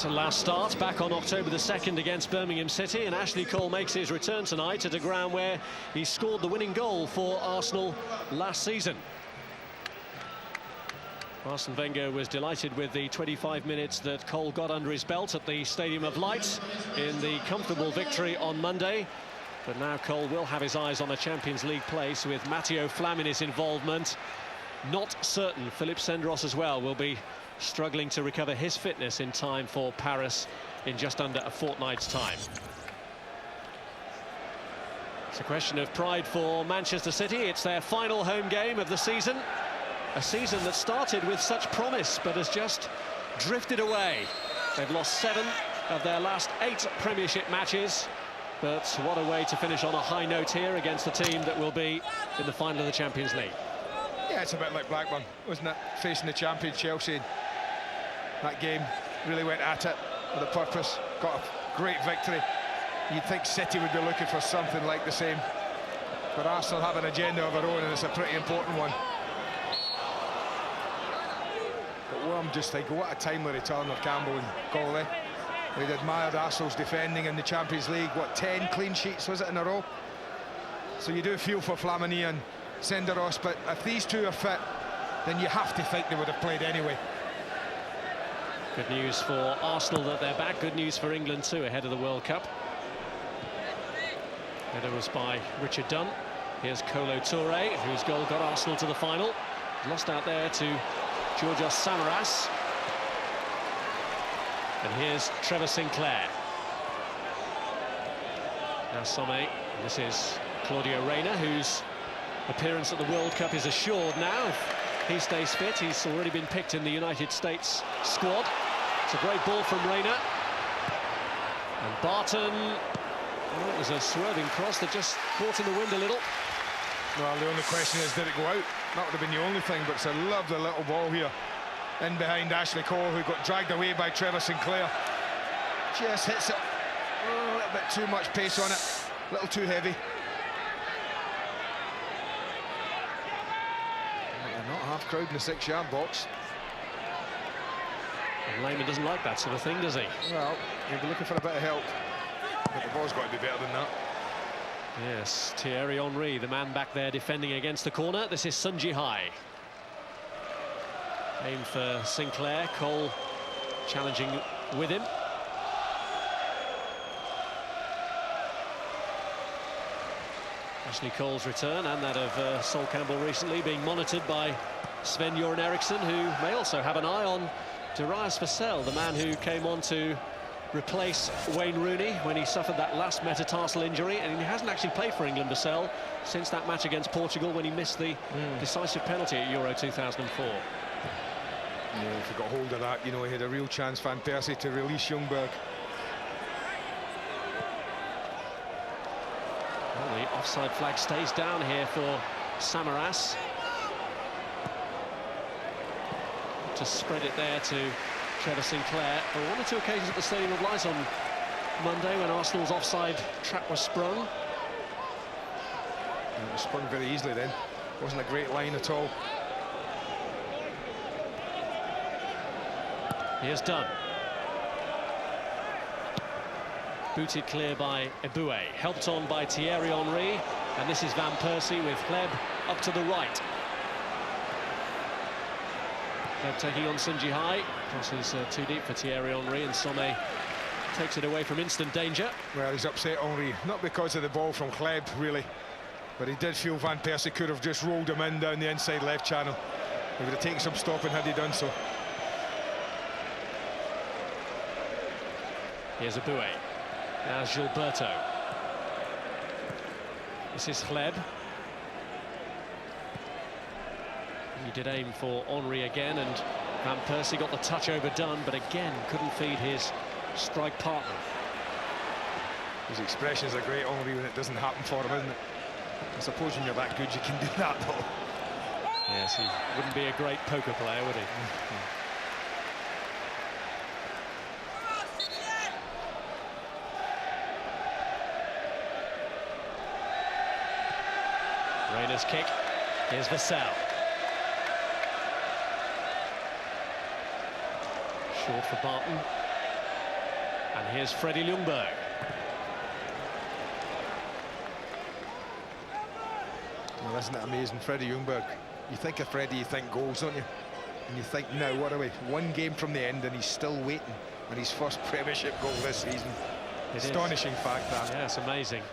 that last start back on October the 2nd against Birmingham City, and Ashley Cole makes his return tonight at a ground where he scored the winning goal for Arsenal last season. Arsene Wenger was delighted with the 25 minutes that Cole got under his belt at the Stadium of Light in the comfortable victory on Monday. But now Cole will have his eyes on a Champions League place with Matteo Flamini's involvement. Not certain Philippe Sendros as well will be struggling to recover his fitness in time for Paris in just under a fortnight's time. It's a question of pride for Manchester City. It's their final home game of the season. A season that started with such promise, but has just drifted away. They've lost 7 of their last 8 Premiership matches. But what a way to finish on a high note here against the team that will be in the final of the Champions League. Yeah, it's a bit like Blackburn, wasn't it? Facing the champion Chelsea. That game really went at it with a purpose. Got a great victory. You'd think City would be looking for something like the same. But Arsenal have an agenda of their own, and it's a pretty important one. But what I'm just thinking, what a timely return of Campbell and Gawley. They'd admired Arsenal's defending in the Champions League. What, 10 clean sheets, was it, in a row? So you do feel for Flamini and Senderos, but if these two are fit, then you have to think they would have played anyway. Good news for Arsenal that they're back. Good news for England too, ahead of the World Cup. Header was by Richard Dunn. Here's Kolo Touré, whose goal got Arsenal to the final. Lost out there to Georgios Samaras. And here's Trevor Sinclair. Now Sommet. This is Claudio Reyna, whose appearance at the World Cup is assured now. If he stays fit, he's already been picked in the United States squad. It's a great ball from Reyna. And Barton. Well, it was a swerving cross that just caught in the wind a little. Well, the only question is, did it go out? That would have been the only thing, but it's a lovely little ball here. In behind Ashley Cole, who got dragged away by Trevor Sinclair. Just hits it. A little bit too much pace on it. A little too heavy. Not half crowd in the 6-yard box. And Lehmann doesn't like that sort of thing, does he? Well, he'll be looking for a bit of help. But the ball's got to be better than that. Yes, Thierry Henry, the man back there defending against the corner. This is Sun Ji-hai. Aim for Sinclair. Cole challenging with him. Ashley Cole's return, and that of Sol Campbell recently, being monitored by Sven-Göran Eriksson, who may also have an eye on Darius Vassell, the man who came on to replace Wayne Rooney when he suffered that last metatarsal injury, and he hasn't actually played for England, Vassell, since that match against Portugal when he missed the decisive penalty at Euro 2004. Yeah, if he got hold of that, you know, he had a real chance, Van Persie, to release Ljungberg. Well, the offside flag stays down here for Samaras. To spread it there to Trevor Sinclair. On 1 or 2 occasions at the Stadium of Light on Monday when Arsenal's offside trap was sprung. And it was sprung very easily then. Wasn't a great line at all. Here's Dunn. Booted clear by Eboué. Helped on by Thierry Henry. And this is Van Persie with Hleb up to the right. Hleb taking on Sun Ji-hai. Crosses too deep for Thierry Henry, and Sommet takes it away from instant danger. Well, he's upset Henry, not because of the ball from Hleb, really. But he did feel Van Persie could have just rolled him in down the inside left channel. He would have taken some stopping had he done so. Here's Eboué. Now Gilberto. This is Hleb. He did aim for Henry again, and Van Persie got the touch over Dunn, but again couldn't feed his strike partner. His expressions are great, Henry, when it doesn't happen for him, isn't it? I suppose when you're that good, you can do that, though. Yes, he wouldn't be a great poker player, would he? Reyna's kick. Here's Vassell. Short for Barton. Here's Freddie Ljungberg. Well, isn't it amazing, Freddie Ljungberg? You think of Freddie, you think goals, don't you? And you think, now, what are we? One game from the end, and he's still waiting on his first Premiership goal this season. Astonishing fact, that. Yeah, it's amazing.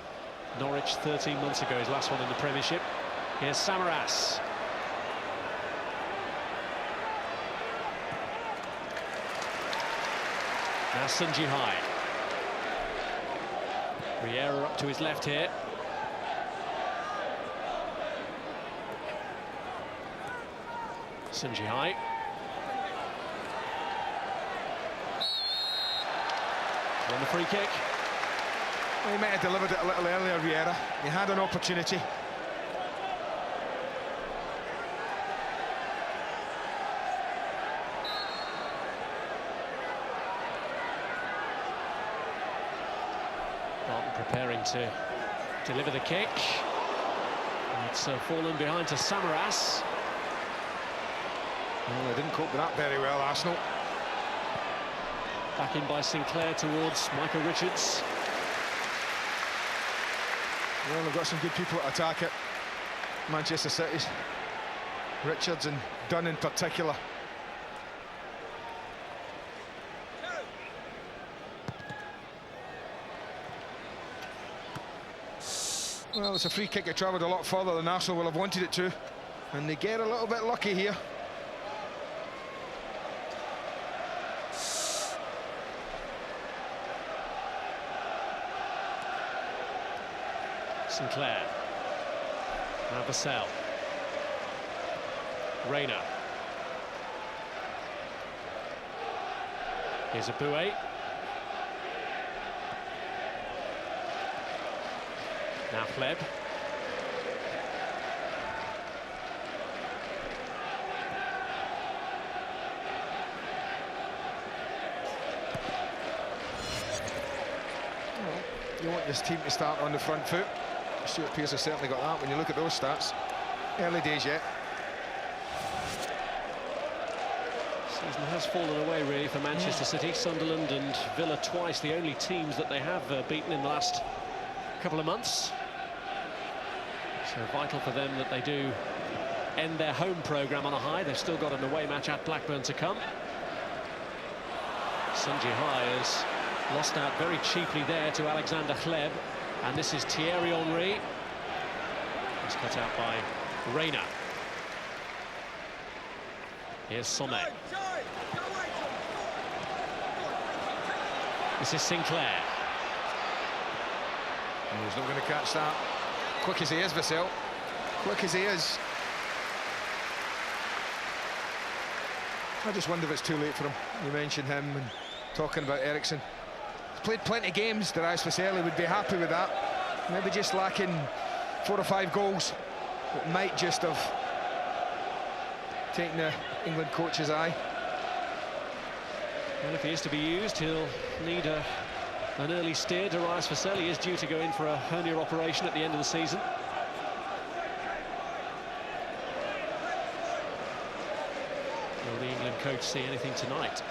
Norwich 13 months ago, his last one in the Premiership. Here's Samaras. Now Sun Ji-hai. Riera up to his left here. Sun Ji-hai. Won the free kick. Well, he might have delivered it a little earlier, Riera. He had an opportunity. Barton preparing to deliver the kick. It's fallen behind to Samaras. Well, they didn't cope with that very well, Arsenal. Back in by Sinclair towards Michael Richards. Well, they've got some good people to attack it. Manchester City's. Richards and Dunn in particular. Well, it's a free kick that travelled a lot further than Arsenal will have wanted it to. And they get a little bit lucky here. Sinclair. Now Vassell. Reina. Here's Eboué. Now Fleb. You want this team to start on the front foot. Stuart Pearce has certainly got that when you look at those stats. Early days yet. Season has fallen away really for Manchester City. Sunderland and Villa twice the only teams that they have beaten in the last couple of months. So vital for them that they do end their home programme on a high. They've still got an away match at Blackburn to come. Sun Ji-hai has lost out very cheaply there to Alexander Hleb. And this is Thierry Henry. It's cut out by Reina. Here's Sommet. This is Sinclair. Oh, he's not going to catch that. Quick as he is, Vassell. Quick as he is. I just wonder if it's too late for him. You mentioned him and talking about Eriksson. He's played plenty of games. Darius Vassell would be happy with that. Maybe just lacking 4 or 5 goals. It might just have taken the England coach's eye. Well, if he is to be used, he'll need an early steer. Darius Vassell, he is due to go in for a hernia operation at the end of the season. Will the England coach see anything tonight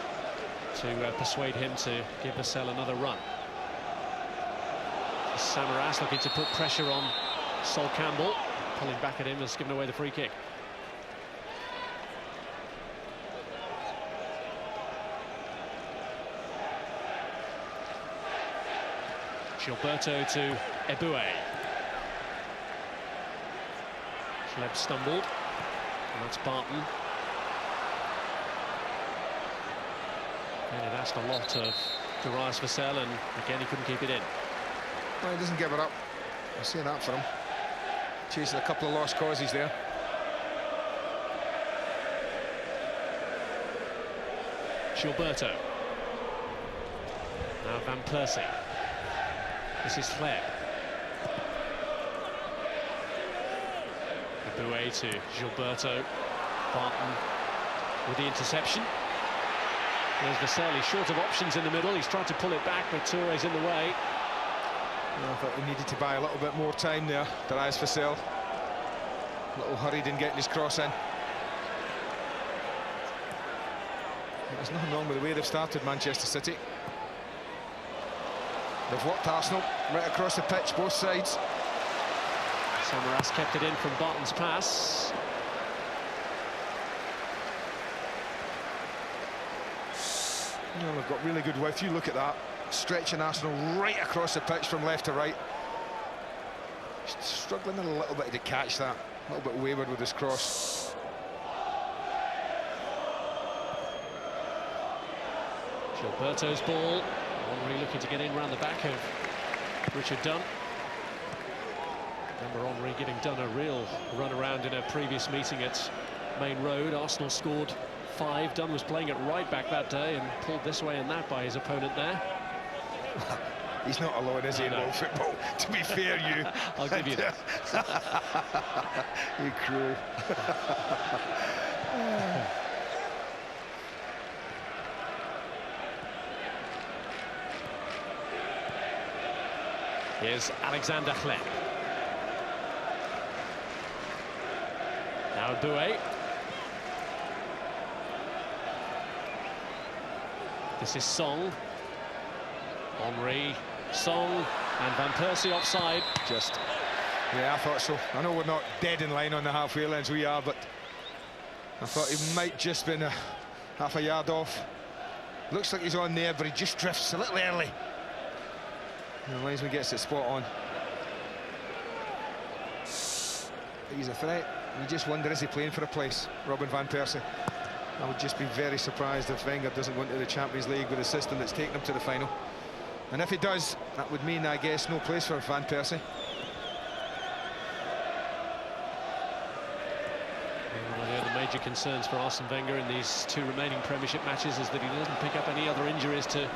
to persuade him to give Vassell another run? Samaras looking to put pressure on Sol Campbell. Pulling back at him has given away the free kick. Gilberto to Eboué. Hleb stumbled, and that's Barton. And it asked a lot of Darius Vassell, and again he couldn't keep it in. Well, he doesn't give it up. I see that for him. Chasing a couple of lost causes there. Gilberto. Now Van Persie. This is Hleb. Eboué to Gilberto. Barton with the interception. There's Vassell. He's short of options in the middle. He's tried to pull it back, but Touré's in the way. I thought he needed to buy a little bit more time there, Darius Vassell. A little hurried in getting his cross in. There's nothing wrong with the way they've started, Manchester City. They've worked Arsenal right across the pitch, both sides. Samaras kept it in from Barton's pass. No, they've got really good width. You look at that, stretching Arsenal right across the pitch from left to right. Struggling a little bit to catch that, a little bit wayward with his cross. Gilberto's ball. Henry looking to get in round the back of Richard Dunn. Remember Henry giving Dunn a real run around in a previous meeting at Main Road. Arsenal scored 5. Dunn was playing at right back that day and pulled this way and that by his opponent there. He's not alone, is he, in world football? To be fair, you. I'll give you that. You cruel. Here's Alexander Hleb. Now Boué. This is Song. Henry, Song, and Van Persie offside. Yeah, I thought so. I know we're not dead in line on the halfway lines, we are, but I thought he might just been half a yard off. Looks like he's on there, but he just drifts a little early. And the linesman gets it spot on. He's a threat. You just wonder, is he playing for a place, Robin Van Persie? I would just be very surprised if Wenger doesn't go into the Champions League with a system that's taken him to the final. And if he does, that would mean, I guess, no place for Van Persie. One of the major concerns for Arsene Wenger in these 2 remaining Premiership matches is that he doesn't pick up any other injuries to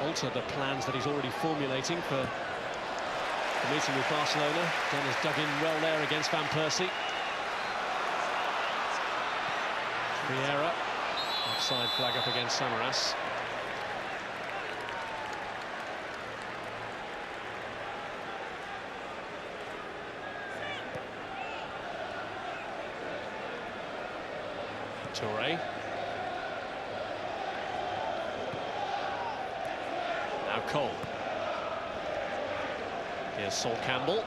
alter the plans that he's already formulating for the meeting with Barcelona. Dunn has dug in well there against Van Persie. Vieira, offside flag up against Samaras. Touré. Now Cole. Here's Sol Campbell.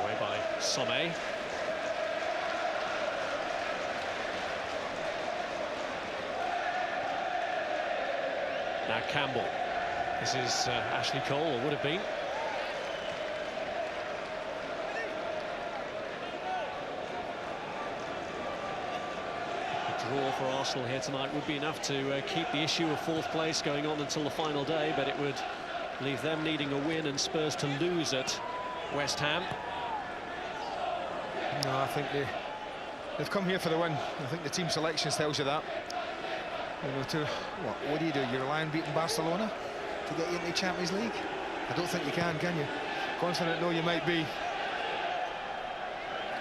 Away by Sommet. Now Campbell. This is Ashley Cole, or would have been. A draw for Arsenal here tonight would be enough to keep the issue of 4th place going on until the final day, but it would leave them needing a win and Spurs to lose at West Ham. No, I think they've come here for the win. I think the team selection tells you that. What do? You rely on beating Barcelona to get you into the Champions League? I don't think you can you? Confident though you might be,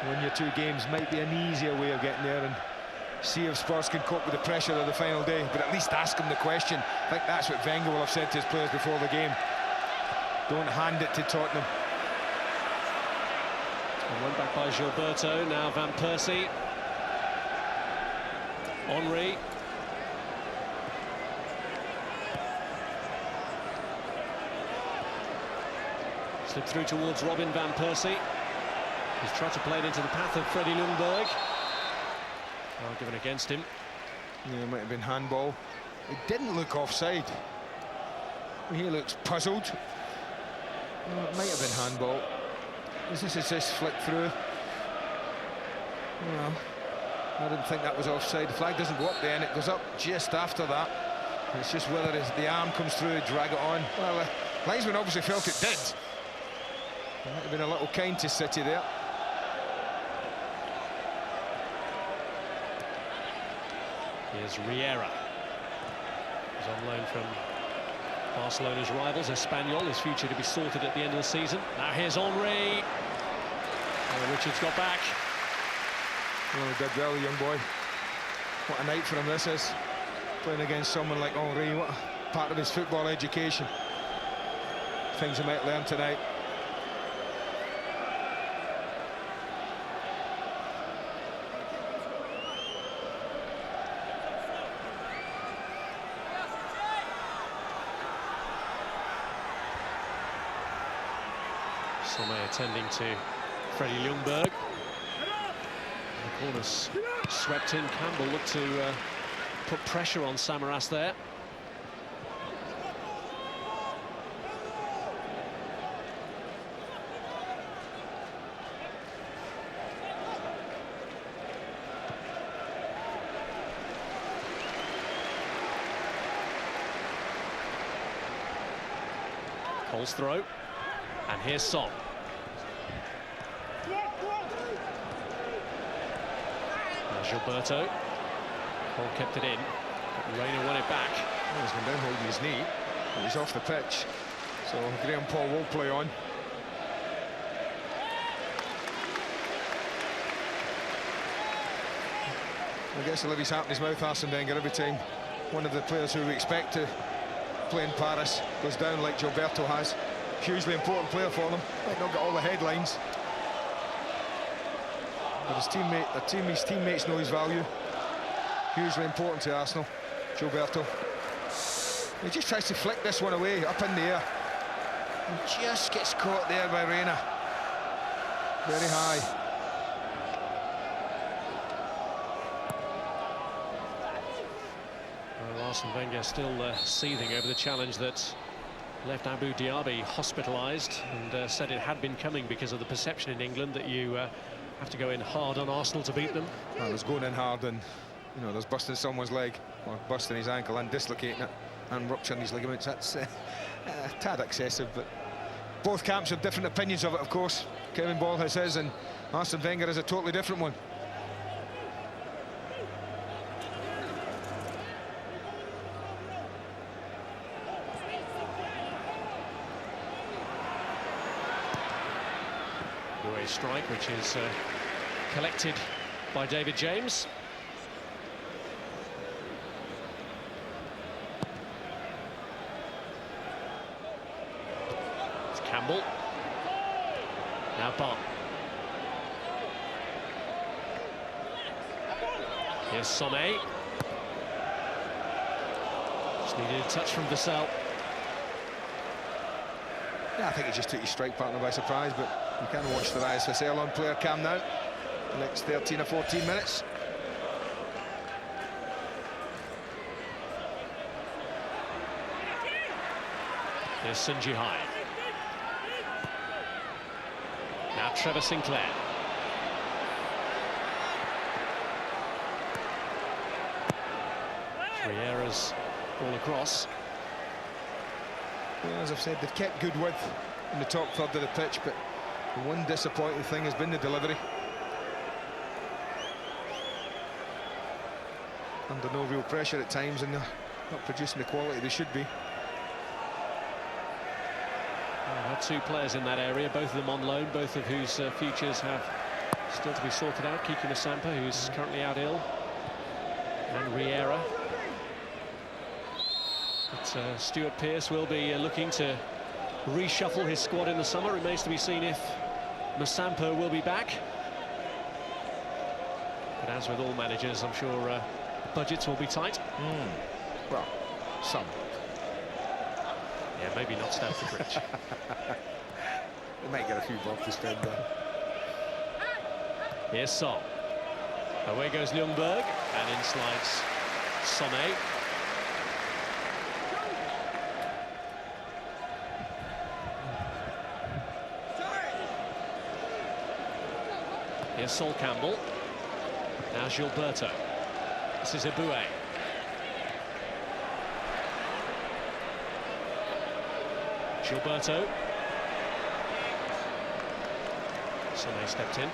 win your 2 games might be an easier way of getting there, and see if Spurs can cope with the pressure of the final day, but at least ask him the question. I think that's what Wenger will have said to his players before the game. Don't hand it to Tottenham. One back by Gilberto, now Van Persie. Henry. Slipped through towards Robin Van Persie. He's tried to play it into the path of Freddie Ljungberg. Well, given against him. Yeah, it might have been handball. It didn't look offside. He looks puzzled. Well, it might have been handball. This is just flick through. Well, I didn't think that was offside. The flag doesn't go up there, and it goes up just after that. It's just whether the arm comes through, drag it on. Well, the linesman obviously felt it did. It might have been a little kind to City there. Here's Riera. He's on loan from Barcelona's rivals, Espanyol. His future to be sorted at the end of the season. Now here's Henry. Oh, Richards got back. Well, he did well, young boy. What a night for him this is. Playing against someone like Henry. What a part of his football education. Things he might learn tonight. Sommet attending to Freddie Ljungberg. The corner's swept in. Campbell looked to put pressure on Samaras there. Cole's throw, and here's Son. Now Gilberto. Cole kept it in. Reina won it back. Well, he's gone down holding his knee, but he's off the pitch. So Graham Paul will play on. I guess Olivier hap in his mouth, Arsene Wenger, every time one of the players who we expect to play in Paris goes down like Gilberto has. Hugely important player for them. Might not get all the headlines, but his teammates know his value. Hugely important to Arsenal, Gilberto. He just tries to flick this one away, up in the air. And just gets caught there by Reina. Very high. Well, Arsene Wenger still seething over the challenge that left Abu Dhabi hospitalised, and said it had been coming because of the perception in England that you have to go in hard on Arsenal to beat them. Well, there's going in hard, and you know, there's busting someone's leg, or busting his ankle and dislocating it and rupturing his ligaments. That's a tad excessive, but both camps have different opinions of it, of course. Kevin Ball has his, and Arsene Wenger has a totally different one. Away strike, which is collected by David James. It's Campbell. Now Bon. Here's Sommet. Just needed a touch from Vassell. Yeah, I think he just took his strike partner by surprise, but you can watch the Rise Vassell on player cam now. The next 13 or 14 minutes. Here's Sun Jihai. Now Trevor Sinclair. Three errors all across. Well, as I've said, they've kept good width in the top third of the pitch, but the one disappointing thing has been the delivery. Under no real pressure at times, and they're not producing the quality they should be. Well, had two players in that area, both of them on loan, both of whose futures have still to be sorted out. Kiki Mosampa, who's currently out ill, and Riera. But Stuart Pearce will be looking to reshuffle his squad in the summer. Remains to be seen if Mosampa will be back. But as with all managers, I'm sure budgets will be tight. Well, some. Yeah, maybe not Stamford Bridge. They might get a few bob to spend there. Here's Son. Away goes Ljungberg, and in slides Sommet. Here's Sol Campbell. Now Gilberto. This is Eboué. Gilberto. Sommet stepped in.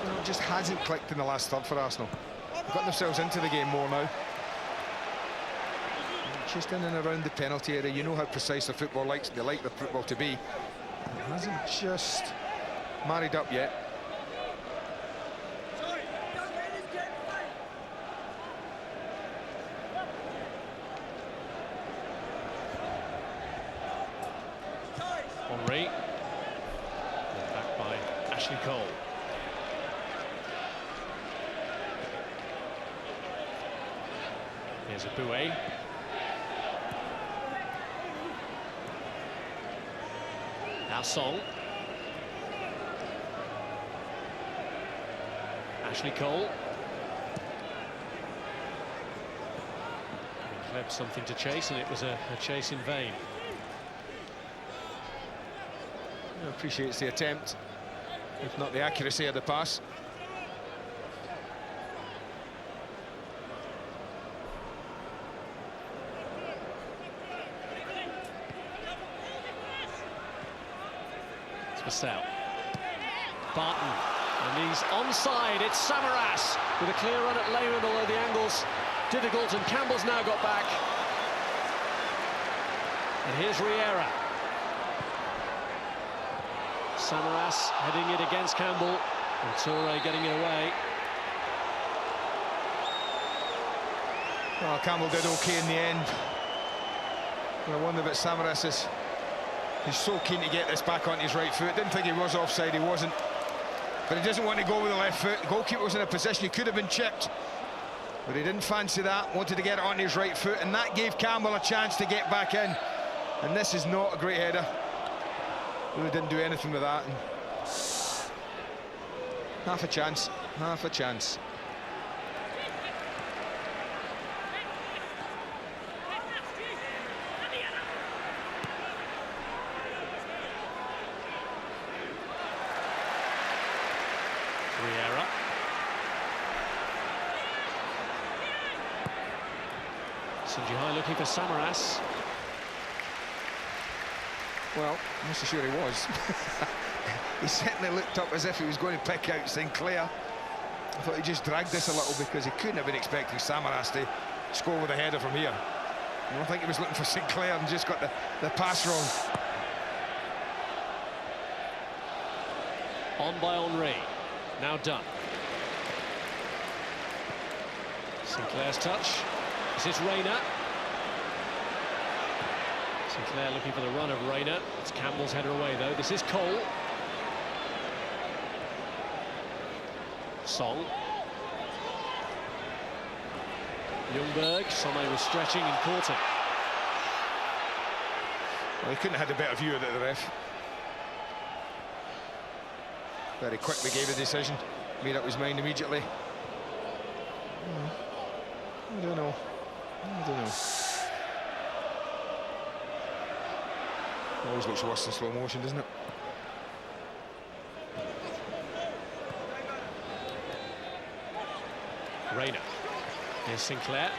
No, it just hasn't clicked in the last third for Arsenal. They've got themselves into the game more now. Just in and around the penalty area, you know how precise the football likes. They like the football to be. It hasn't just married up yet. Henry. Back by Ashley Cole. Here's Eboué. Now Song. Ashley Cole. Kleb something to chase, and it was a chase in vain. Appreciates the attempt, if not the accuracy of the pass. It's Vassell. Barton. And he's onside. It's Samaras with a clear run at Lehmann, although the angle's difficult, and Campbell's now got back. And here's Riera. Samaras heading it against Campbell, and Toure getting it away. Well, Campbell did okay in the end. I wonder about Samaras. He's so keen to get this back on his right foot. Didn't think he was offside, he wasn't. But he doesn't want to go with the left foot. The goalkeeper was in a position he could have been chipped, but he didn't fancy that, wanted to get it on his right foot, and that gave Campbell a chance to get back in. And this is not a great header. Really didn't do anything with that. And half a chance, half a chance. Riera. Sinjihai looking for Samaras. Well, I'm not so sure he was. He certainly looked up as if he was going to pick out Sinclair. I thought he just dragged this a little because he couldn't have been expecting Samaras to score with a header from here. I don't think he was looking for Sinclair and just got the pass wrong. On by Henry. Now done. Sinclair's touch. This is Rayner. Sinclair looking for the run of Rayner. It's Campbell's header away, though. This is Cole. Song. Ljungberg. Somme was stretching and caught him. Well, he couldn't have had a better view of it, the ref. Very quickly gave a decision, made up his mind immediately. I don't know. I don't know. Always looks worse in slow motion, doesn't it? Rayner. Here's Sinclair.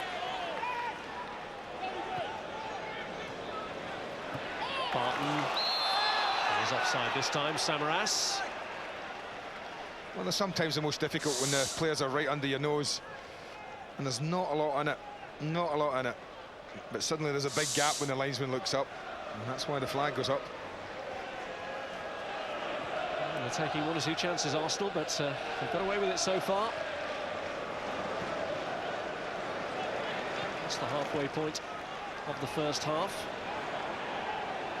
Barton. He's offside this time. Samaras. Well, they're sometimes the most difficult when the players are right under your nose, and there's not a lot in it, not a lot in it. But suddenly there's a big gap when the linesman looks up, and that's why the flag goes up. They're taking one or two chances, Arsenal, but they've got away with it so far. That's the halfway point of the first half.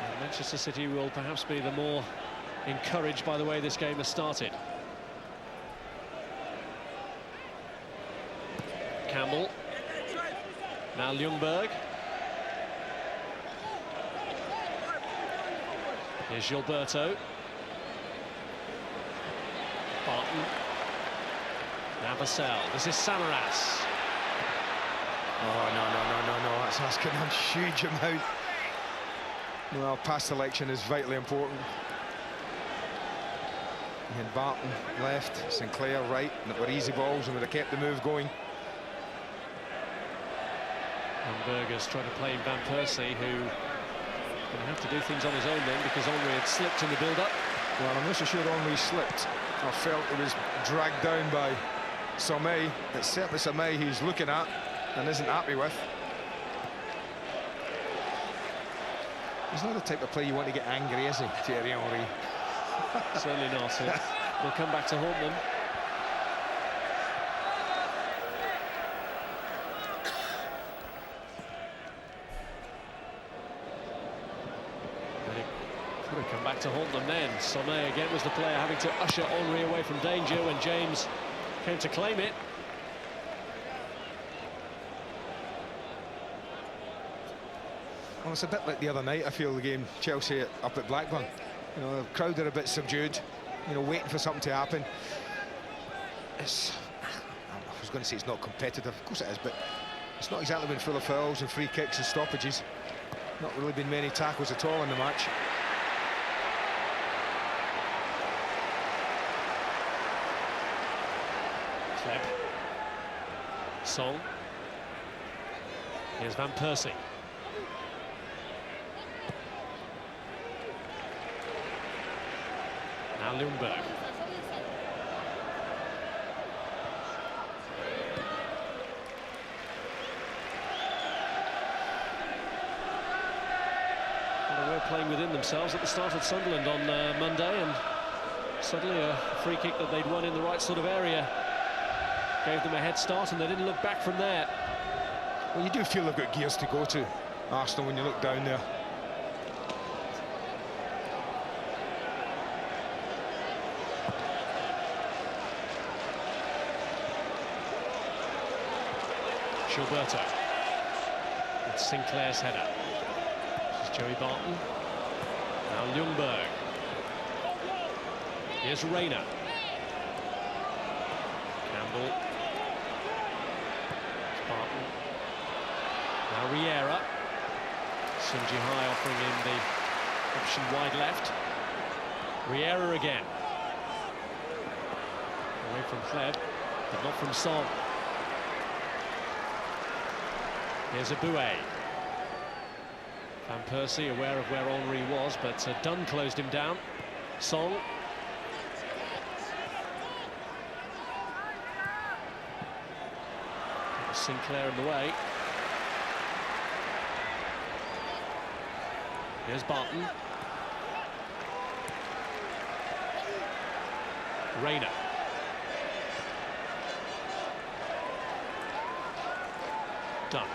And Manchester City will perhaps be the more encouraged by the way this game has started. Campbell. Now Ljungberg. Here's Gilberto. Barton. Now Vassell. This is Samaras. Oh, no. That's asking a huge amount. Well, pass selection is vitally important. And Barton left, Sinclair right, and it were easy balls and would have kept the move going. And Berger's trying to play in Van Persie, who going to have to do things on his own then, because Henry had slipped in the build-up. Well, I'm not so sure Henry slipped. I felt it was dragged down by Somme. It's certainly Somme he's looking at and isn't happy with. He's not the type of player you want to get angry, is he, Thierry Henry? Certainly not. We'll come back to haunt them. Could have come back to haunt them then. Somme again was the player having to usher Henry away from danger when James came to claim it. Well, it's a bit like the other night, I feel, the game Chelsea up at Blackburn. You know, the crowd are a bit subdued, you know, waiting for something to happen. I was going to say it's not competitive, of course it is, but it's not exactly been full of fouls and free kicks and stoppages. Not really been many tackles at all in the match. Kleb. Song. Here's Van Persie. Now Ljungberg. Well, they were playing within themselves at the start at Sunderland on Monday, and suddenly a free kick that they'd won in the right sort of area gave them a head start, and they didn't look back from there. Well, you do feel they've got gears to go to, Arsenal, when you look down there. Gilberto. It's Sinclair's header. This is Joey Barton. Now Ljungberg. Here's Reina. Campbell. Barton. Now Riera. Sun Jihai offering him the option wide left. Riera again. Away from Kleb, but not from Song. Here's Aboué. Van Persie aware of where Henry was, but Dunn closed him down. Song. Sinclair in the way. Here's Barton. Reina. Dunn.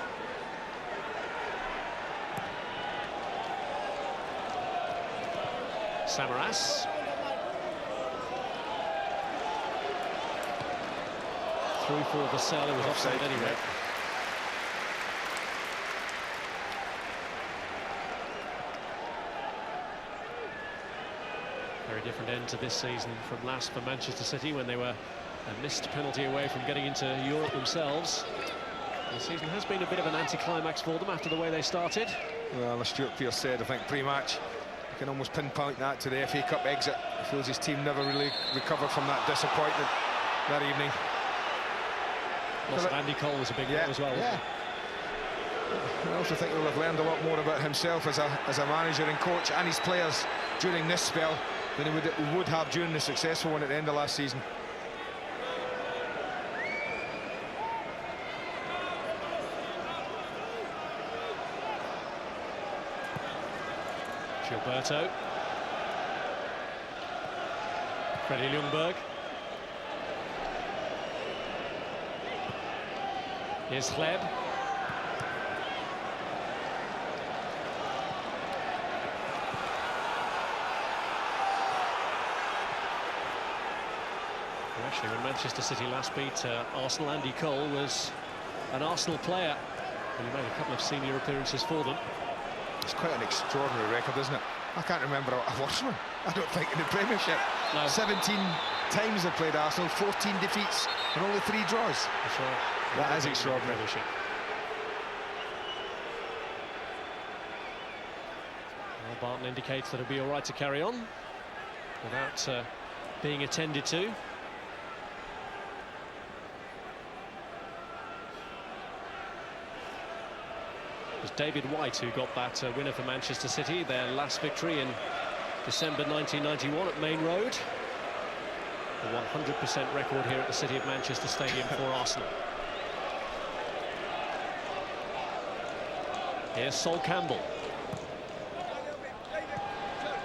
Samaras. Through for Vassell, who was offside anyway. Very different end to this season from last for Manchester City, when they were a missed penalty away from getting into Europe themselves. The season has been a bit of an anticlimax for them after the way they started. Well, as Stuart Pearce said, I think pre-match, you can almost pinpoint that to the FA Cup exit. He feels his team never really recovered from that disappointment that evening. Loss of Andy Cole was a big one as well. Yeah. I also think he'll have learned a lot more about himself as a manager and coach and his players during this spell than he would have during the successful one at the end of last season. Gilberto. Freddie Ljungberg. Here's Kleb. Actually, when Manchester City last beat Arsenal, Andy Cole was an Arsenal player, and he made a couple of senior appearances for them. It's quite an extraordinary record, isn't it? I can't remember a worse one, I don't think, in the Premiership. No. 17 times they've played Arsenal, 14 defeats and only 3 draws. That's right. That is extraordinary. Well, Barton indicates that it'll be all right to carry on without being attended to. It was David White who got that winner for Manchester City, their last victory in December 1991 at Main Road. A 100% record here at the City of Manchester Stadium for Arsenal. Here's Sol Campbell.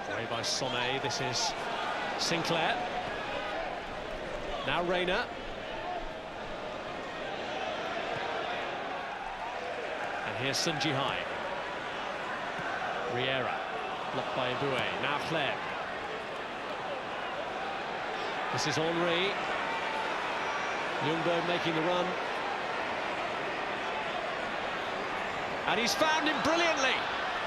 Away by Sonnet. This is Sinclair. Now Reina. And here's Sun Jihai. Riera. Blocked by Aboué. Now Kleb. This is Henry. Ljungberg making the run. And he's found him brilliantly.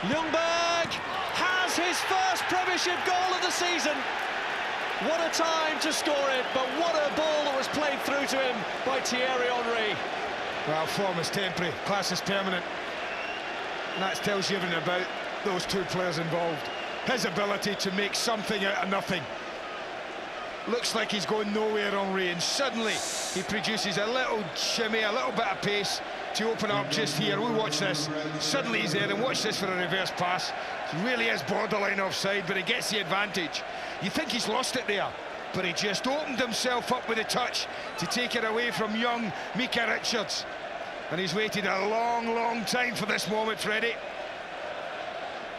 Ljungberg has It's his first Premiership goal of the season. What a time to score it, but what a ball that was played through to him by Thierry Henry. Well, form is temporary, class is permanent. And that tells you everything about those two players involved. His ability to make something out of nothing. Looks like he's going nowhere, Henry, and suddenly he produces a little shimmy, a little bit of pace to open up just here. We'll watch this. Suddenly he's there, and watch this for a reverse pass. It really is borderline offside, but he gets the advantage. You think he's lost it there, but he just opened himself up with a touch to take it away from young Micah Richards. And he's waited a long, long time for this moment, Freddie.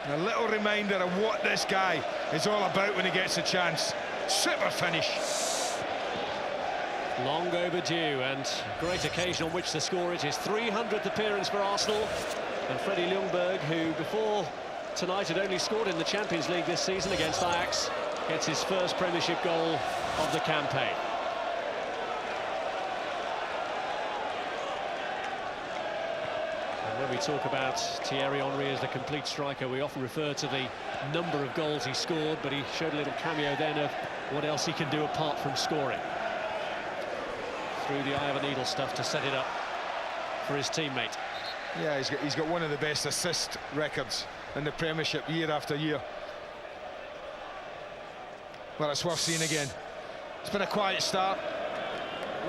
A little reminder of what this guy is all about when he gets a chance. Super finish. Long overdue, and great occasion on which to score it. His 300th appearance for Arsenal, and Freddie Ljungberg, who before tonight had only scored in the Champions League this season against Ajax, gets his first Premiership goal of the campaign. And when we talk about Thierry Henry as the complete striker, we often refer to the number of goals he scored, but he showed a little cameo then of what else he can do apart from scoring. Through the eye of a needle stuff to set it up for his teammate. Yeah, he's got one of the best assist records in the Premiership year after year. Well, it's worth seeing again. It's been a quiet start,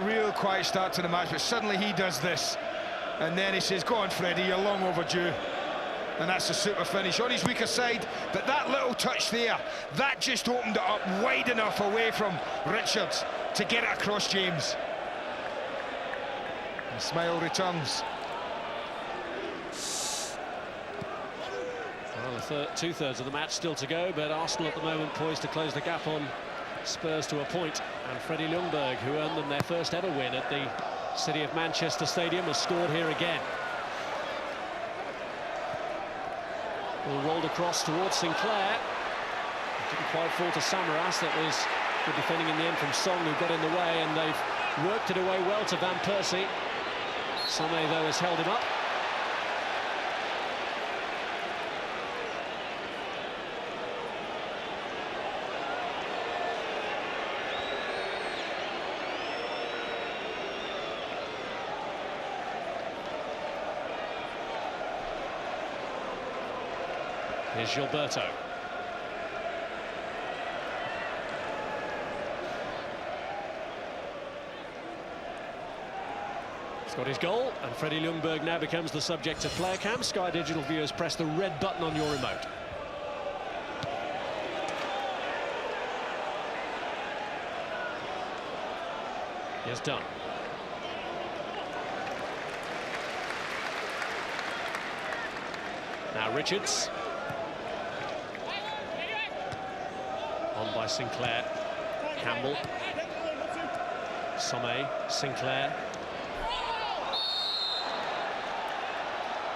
real quiet start to the match, but suddenly he does this, and then he says, go on, Freddie, you're long overdue. And that's a super finish on his weaker side, but that little touch there, that just opened it up wide enough away from Richards to get it across James. The smile returns. Well, two-thirds of the match still to go, but Arsenal at the moment poised to close the gap on Spurs to a point. And Freddie Ljungberg, who earned them their first ever win at the City of Manchester Stadium, has scored here again. Ball rolled across towards Sinclair. Didn't quite fall to Samaras. That was good defending in the end from Song, who got in the way, and they've worked it away well to Van Persie. Same, though, has held him up. Here's Gilberto. He's got his goal, and Freddie Ljungberg now becomes the subject of player cam. Sky Digital viewers, press the red button on your remote. Here's Dunn. Now Richards. On by Sinclair. Campbell. Sommet. Sinclair.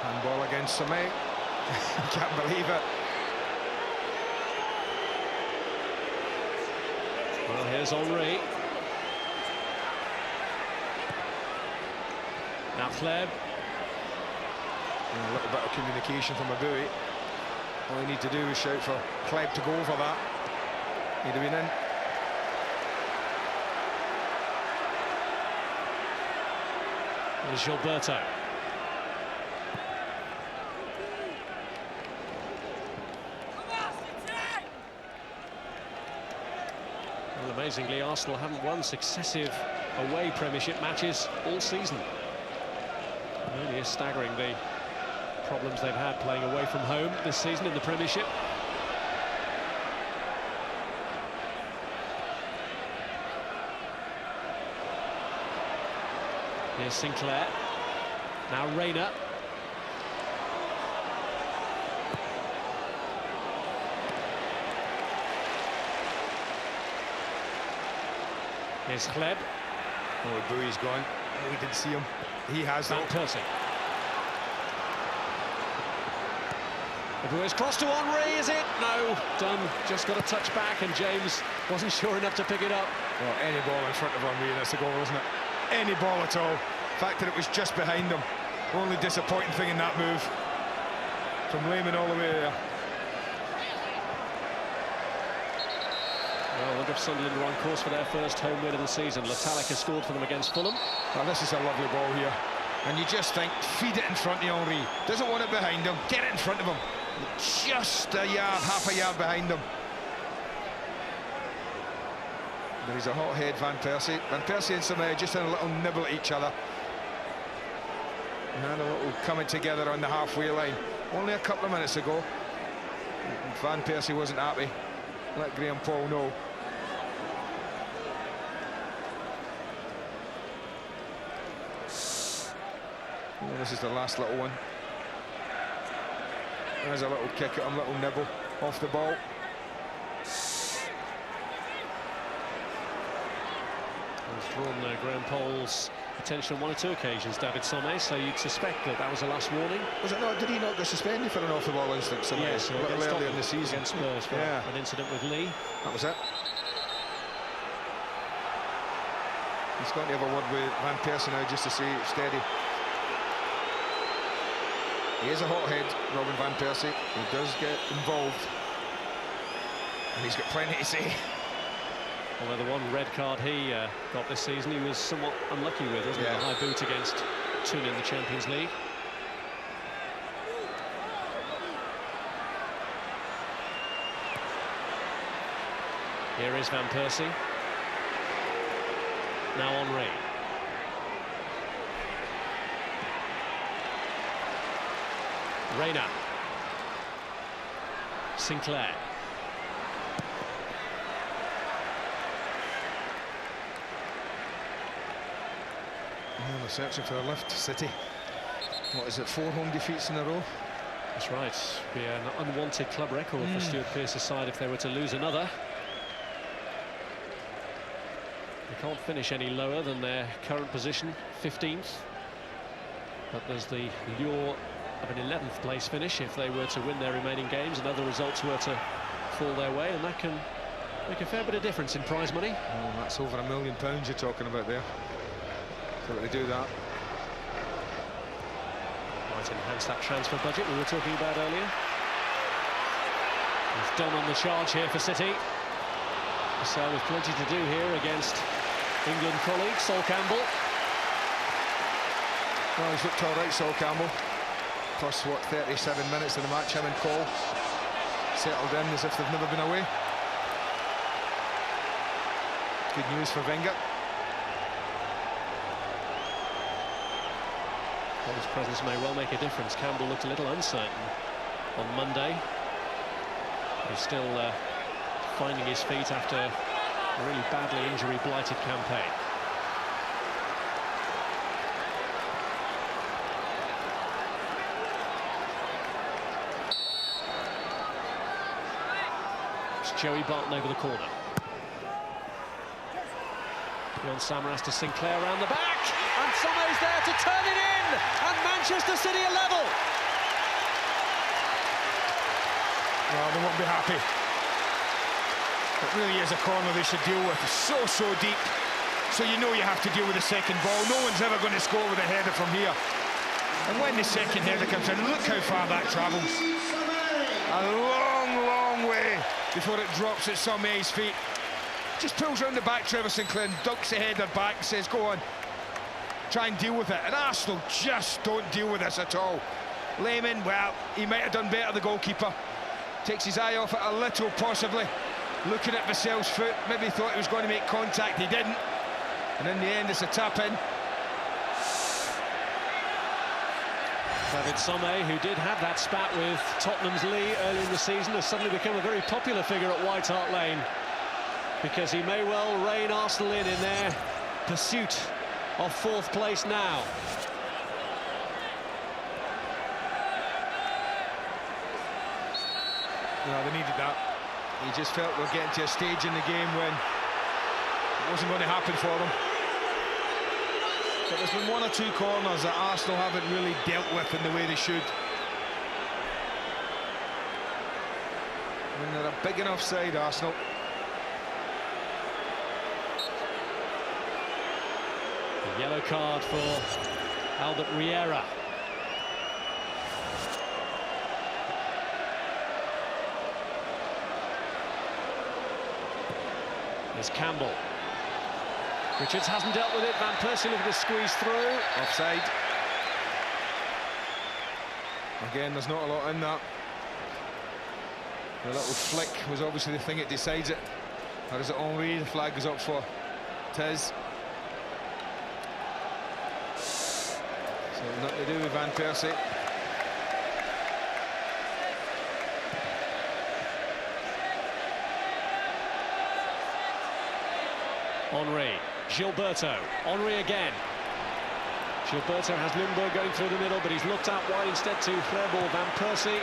Handball against Sommet. Can't believe it. Well, here's Henry. Now Kleb. A little bit of communication from Abui. All you need to do is shout for Kleb to go over that. He'd have been in. There's Gilberto. Well, amazingly, Arsenal haven't won successive away Premiership matches all season. It really is staggering the problems they've had playing away from home this season in the Premiership. Here's Sinclair. Now Reina. Here's Kleb. Oh, Bowie's gone. Oh, we didn't see him. He has Van Persie. Bowie's cross to Henry, is it? No, Dunn just got a touch back, and James wasn't sure enough to pick it up. Well, any ball in front of Henry, that's a goal, isn't it? Any ball at all. The fact that it was just behind him. Only disappointing thing in that move. From Lehmann all the way there. Well, I wonder if Sunderland are on course for their first home win of the season. Latalik has scored for them against Fulham. Well, this is a lovely ball here. And you just think, feed it in front of Henry. Doesn't want it behind him, get it in front of him. Just a yard, half a yard behind him. But he's a hot head, Van Persie. Van Persie and Samay just had a little nibble at each other. And a little coming together on the halfway line. Only a couple of minutes ago. Van Persie wasn't happy. Let Graham Paul know. Well, this is the last little one. There's a little kick at him, little nibble off the ball. He's drawn Graham Pole's attention on one or two occasions, David Somé, so you'd suspect that that was a last warning. Was it not? Did he not get suspended for an off-the-ball incident? Yes, a little earlier in the season. Against Spurs for an incident with Lee. That was it. He's going to have a word with Van Persie now just to see it steady. He is a hothead, Robin Van Persie. He does get involved. And he's got plenty to say. Although the one red card he got this season, he was somewhat unlucky with, wasn't he? The high boot against Toon in the Champions League. Here is Van Persie. Now Henry. Reina. Sinclair. Well, they're searching for a lift, City. What is it, 4 home defeats in a row? That's right. Be an unwanted club record for Stuart Pearce's side if they were to lose another. They can't finish any lower than their current position, 15th. But there's the lure of an 11th place finish if they were to win their remaining games and other results were to fall their way, and that can make a fair bit of difference in prize money. Oh, that's over £1 million you're talking about there. So they do that. Might enhance that transfer budget we were talking about earlier. He's done on the charge here for City. So with plenty to do here against England colleague Sol Campbell. Well, he's looked all right, Sol Campbell. Plus, what, 37 minutes in the match, him and Cole settled in as if they've never been away. Good news for Wenger. Well, his presence may well make a difference. Campbell looked a little uncertain on Monday. He's still finding his feet after a really badly injury-blighted campaign. It's Joey Barton over the corner. Bjorn Samaras to Sinclair around the back, and Some's there to turn it in, and Manchester City are level. Well, they won't be happy. It really is a corner they should deal with. It's so deep, so you know you have to deal with the second ball. No one's ever going to score with a header from here. And when the second header comes in, look how far that travels. A long way before it drops at Some's feet. Just pulls round the back, Trevor Sinclair, and dunks the header back and says, go on, try and deal with it. And Arsenal just don't deal with this at all. Lehmann, well, he might have done better, the goalkeeper. Takes his eye off it a little, possibly. Looking at Vassell's foot, maybe thought he was going to make contact, he didn't. And in the end, it's a tap-in. David Somé, who did have that spat with Tottenham's Lee earlier in the season, has suddenly become a very popular figure at White Hart Lane, because he may well rein Arsenal in their pursuit of 4th place now. No, they needed that. He just felt they were getting to a stage in the game when it wasn't going to happen for them. But there's been 1 or 2 corners that Arsenal haven't really dealt with in the way they should. When they're a big enough side, Arsenal. A yellow card for Albert Riera. There's Campbell. Richards hasn't dealt with it. Van Persie looking to squeeze through. Offside. Again, there's not a lot in that. The little flick was obviously the thing that decides it. Or is it Henry? The flag goes up for Tiz. So nothing to do with Van Persie. Henry, Gilberto, Henry again. Gilberto has Ljungberg going through the middle, but he's looked out wide instead to Freiburg. Van Persie.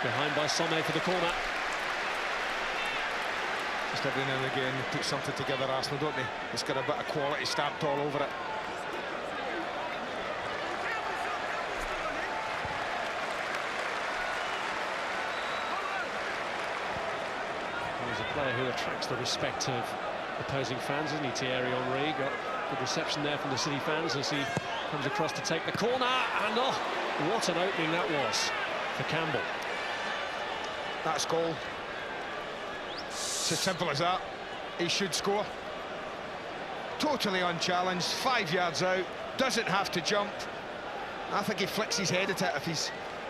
Behind by Somme for the corner. Just every now and again, they put something together, Arsenal, don't they? It's got a bit of quality stamped all over it. He's a player who attracts the respect of opposing fans, isn't he? Thierry Henry got good reception there from the City fans as he comes across to take the corner, and oh, what an opening that was for Campbell. That's goal. It's as simple as that. He should score. Totally unchallenged, 5 yards out, doesn't have to jump. I think he flicks his head at it if he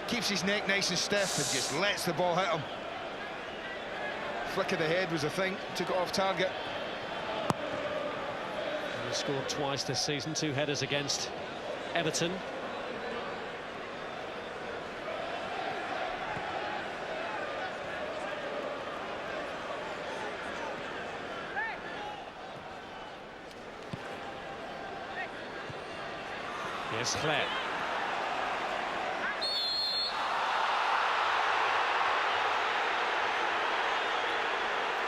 keeps his neck nice and stiff and just lets the ball hit him. Flick of the head was a thing, took it off target. And he scored twice this season, 2 headers against Everton. Here's Hleb.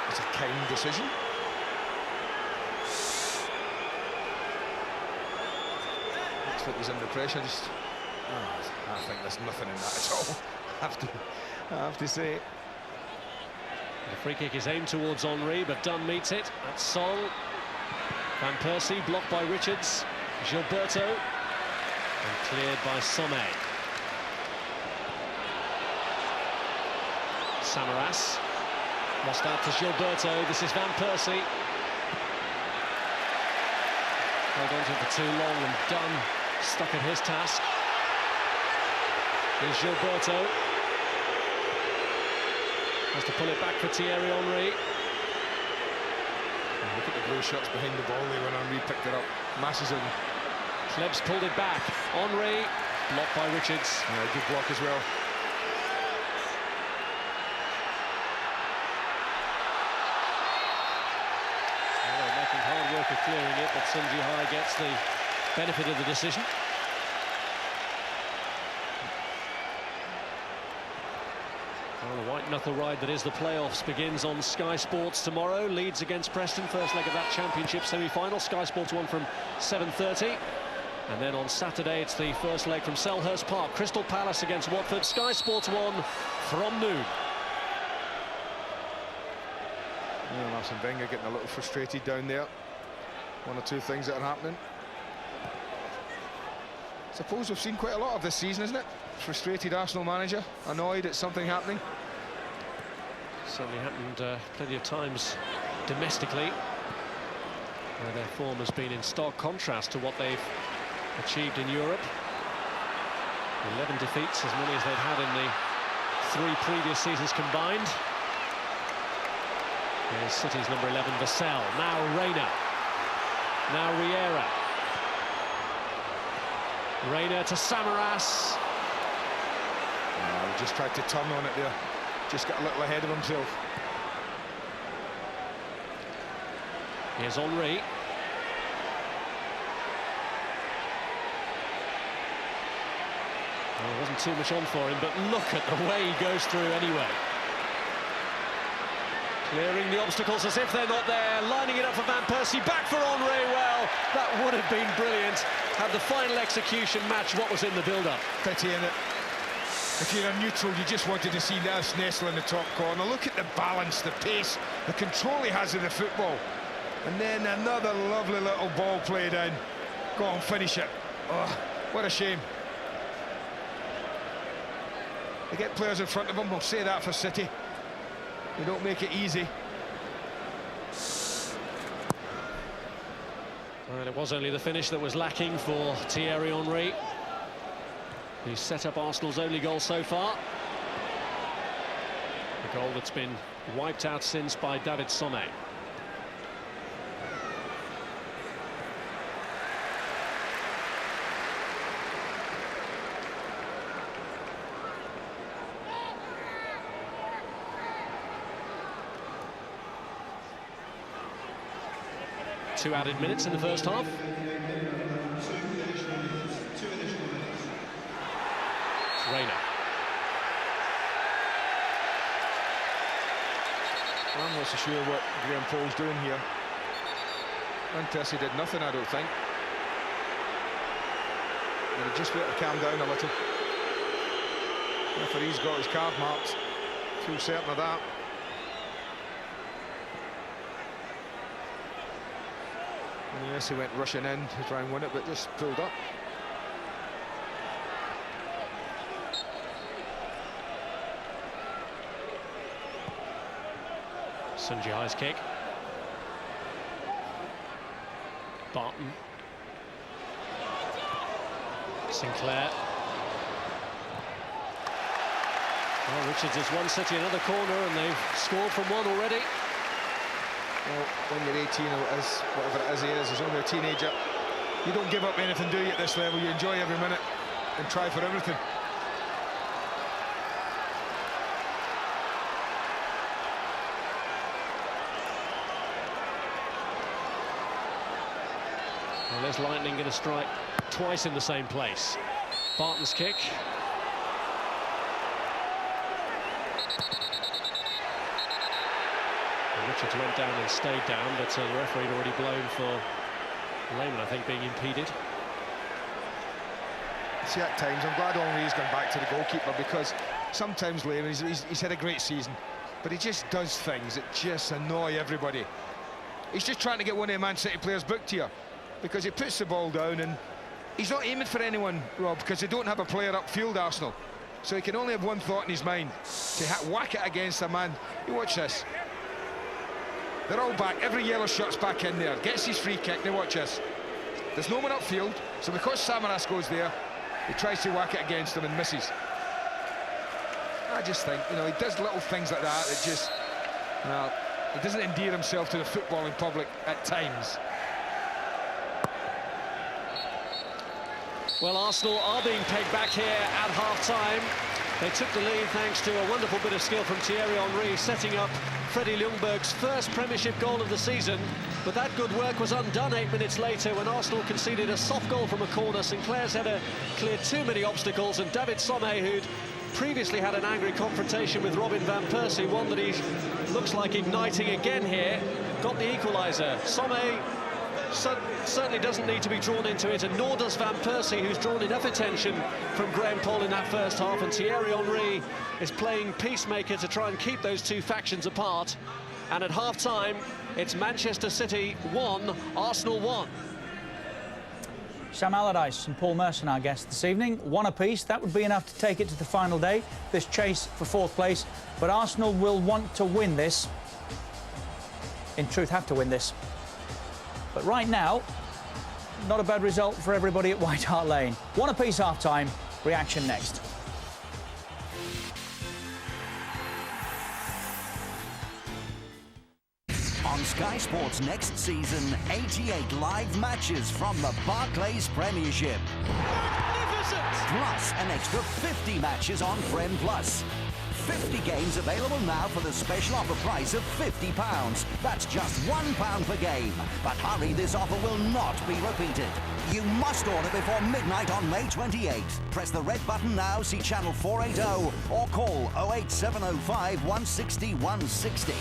It's a kind decision. Looks like he's under pressure. I think there's nothing in that at all. I have to say. The free kick is aimed towards Henry, but Dunn meets it. That's Sol. Van Persie blocked by Richards. Gilberto. And cleared by Somme. Samaras. Lost out to Gilberto. This is Van Persie. Held on to it for too long, and Dunn stuck at his task. Here's Gilberto. Has to pull it back for Thierry Henry. Look at the blue shots behind the ball there when Henry picked it up. Masses of them. Klebs pulled it back. Henry, blocked by Richards. Yeah, good block as well. Making hard work of clearing it, but Sun Jihai gets the benefit of the decision. Well, the white-knuckle ride that is the playoffs begins on Sky Sports tomorrow. Leeds against Preston, first leg of that championship semi-final. Sky Sports 1 from 7:30. And then on Saturday, it's the first leg from Selhurst Park. Crystal Palace against Watford. Sky Sports 1 from noon. Yeah, Arsene Wenger getting a little frustrated down there. One or two things that are happening. I suppose we've seen quite a lot of this season, isn't it? Frustrated Arsenal manager, annoyed at something happening. Certainly happened plenty of times domestically, where their form has been in stark contrast to what they've achieved in Europe. 11 defeats, as many as they've had in the 3 previous seasons combined. Here's City's number 11, Vassell. Now Reina. Now Riera. Reina to Samaras. He just tried to turn on it there. Just got a little ahead of himself. Here's Henry. Well, there wasn't too much on for him, but look at the way he goes through anyway. Clearing the obstacles as if they're not there, lining it up for Van Persie, back for Henry. Well, that would have been brilliant had the final execution matched what was in the build-up. Pity, innit? If you're a neutral, you just wanted to see this nestle in the top corner. Look at the balance, the pace, the control he has of the football. And then another lovely little ball played in. Go on, finish it. Oh, what a shame. They get players in front of them, we'll say that for City. They don't make it easy. And it was only the finish that was lacking for Thierry Henry, who set up Arsenal's only goal so far. A goal that's been wiped out since by David Sommet. Two added minutes in the first half. Reina. I'm not so sure what Graham Poll's doing here. Van did nothing, I don't think. He just better calm down a little. Referee's got his card marked. Feel certain of that. And yes, he went rushing in to try and win it, but just pulled up. Sun Jai's kick. Barton. Sinclair. Well, Richards has won City another corner, and they've scored from one already. Well, when you're 18 or whatever it is he is, he's only a teenager. You don't give up anything, do you, at this level? You enjoy every minute and try for everything. Well, there's lightning going to strike twice in the same place. Barton's kick. Richards went down and stayed down, but the referee had already blown for Lehmann, I think, being impeded. See, at times, I'm glad Henry's gone back to the goalkeeper, because sometimes Lehmann, he's had a great season, but he just does things that just annoy everybody. He's just trying to get one of the Man City players booked here, because he puts the ball down and he's not aiming for anyone, Rob, because they don't have a player upfield, Arsenal. So he can only have one thought in his mind, to whack it against a man. You watch this. They're all back, every yellow shirt's back in there, gets his free kick. Now watch this. There's no one upfield, so because Samaras goes there, he tries to whack it against him and misses. I just think, you know, he does little things like that that just, well, he doesn't endear himself to the footballing public at times. Well, Arsenal are being pegged back here at half-time. They took the lead thanks to a wonderful bit of skill from Thierry Henry, setting up Freddie Ljungberg's first Premiership goal of the season. But that good work was undone 8 minutes later when Arsenal conceded a soft goal from a corner. Sinclair's header cleared too many obstacles, and David Sommet, who'd previously had an angry confrontation with Robin van Persie, one that he looks like igniting again here, got the equaliser. Sommet certainly doesn't need to be drawn into it, and nor does Van Persie, who's drawn enough attention from Graham Poll in that first half, and Thierry Henry is playing peacemaker to try and keep those two factions apart. And at half-time, it's Manchester City 1, Arsenal 1. Sam Allardyce and Paul Merson, our guests this evening. One apiece, that would be enough to take it to the final day, this chase for fourth place. But Arsenal will want to win this. In truth, have to win this. But right now, not a bad result for everybody at White Hart Lane. One apiece half-time, reaction next. On Sky Sports next season, 88 live matches from the Barclays Premiership. Magnificent! Plus an extra 50 matches on Prem Plus. 50 games available now for the special offer price of £50. That's just £1 per game. But hurry, this offer will not be repeated. You must order before midnight on May 28th. Press the red button now, see channel 480, or call 08705 160 160.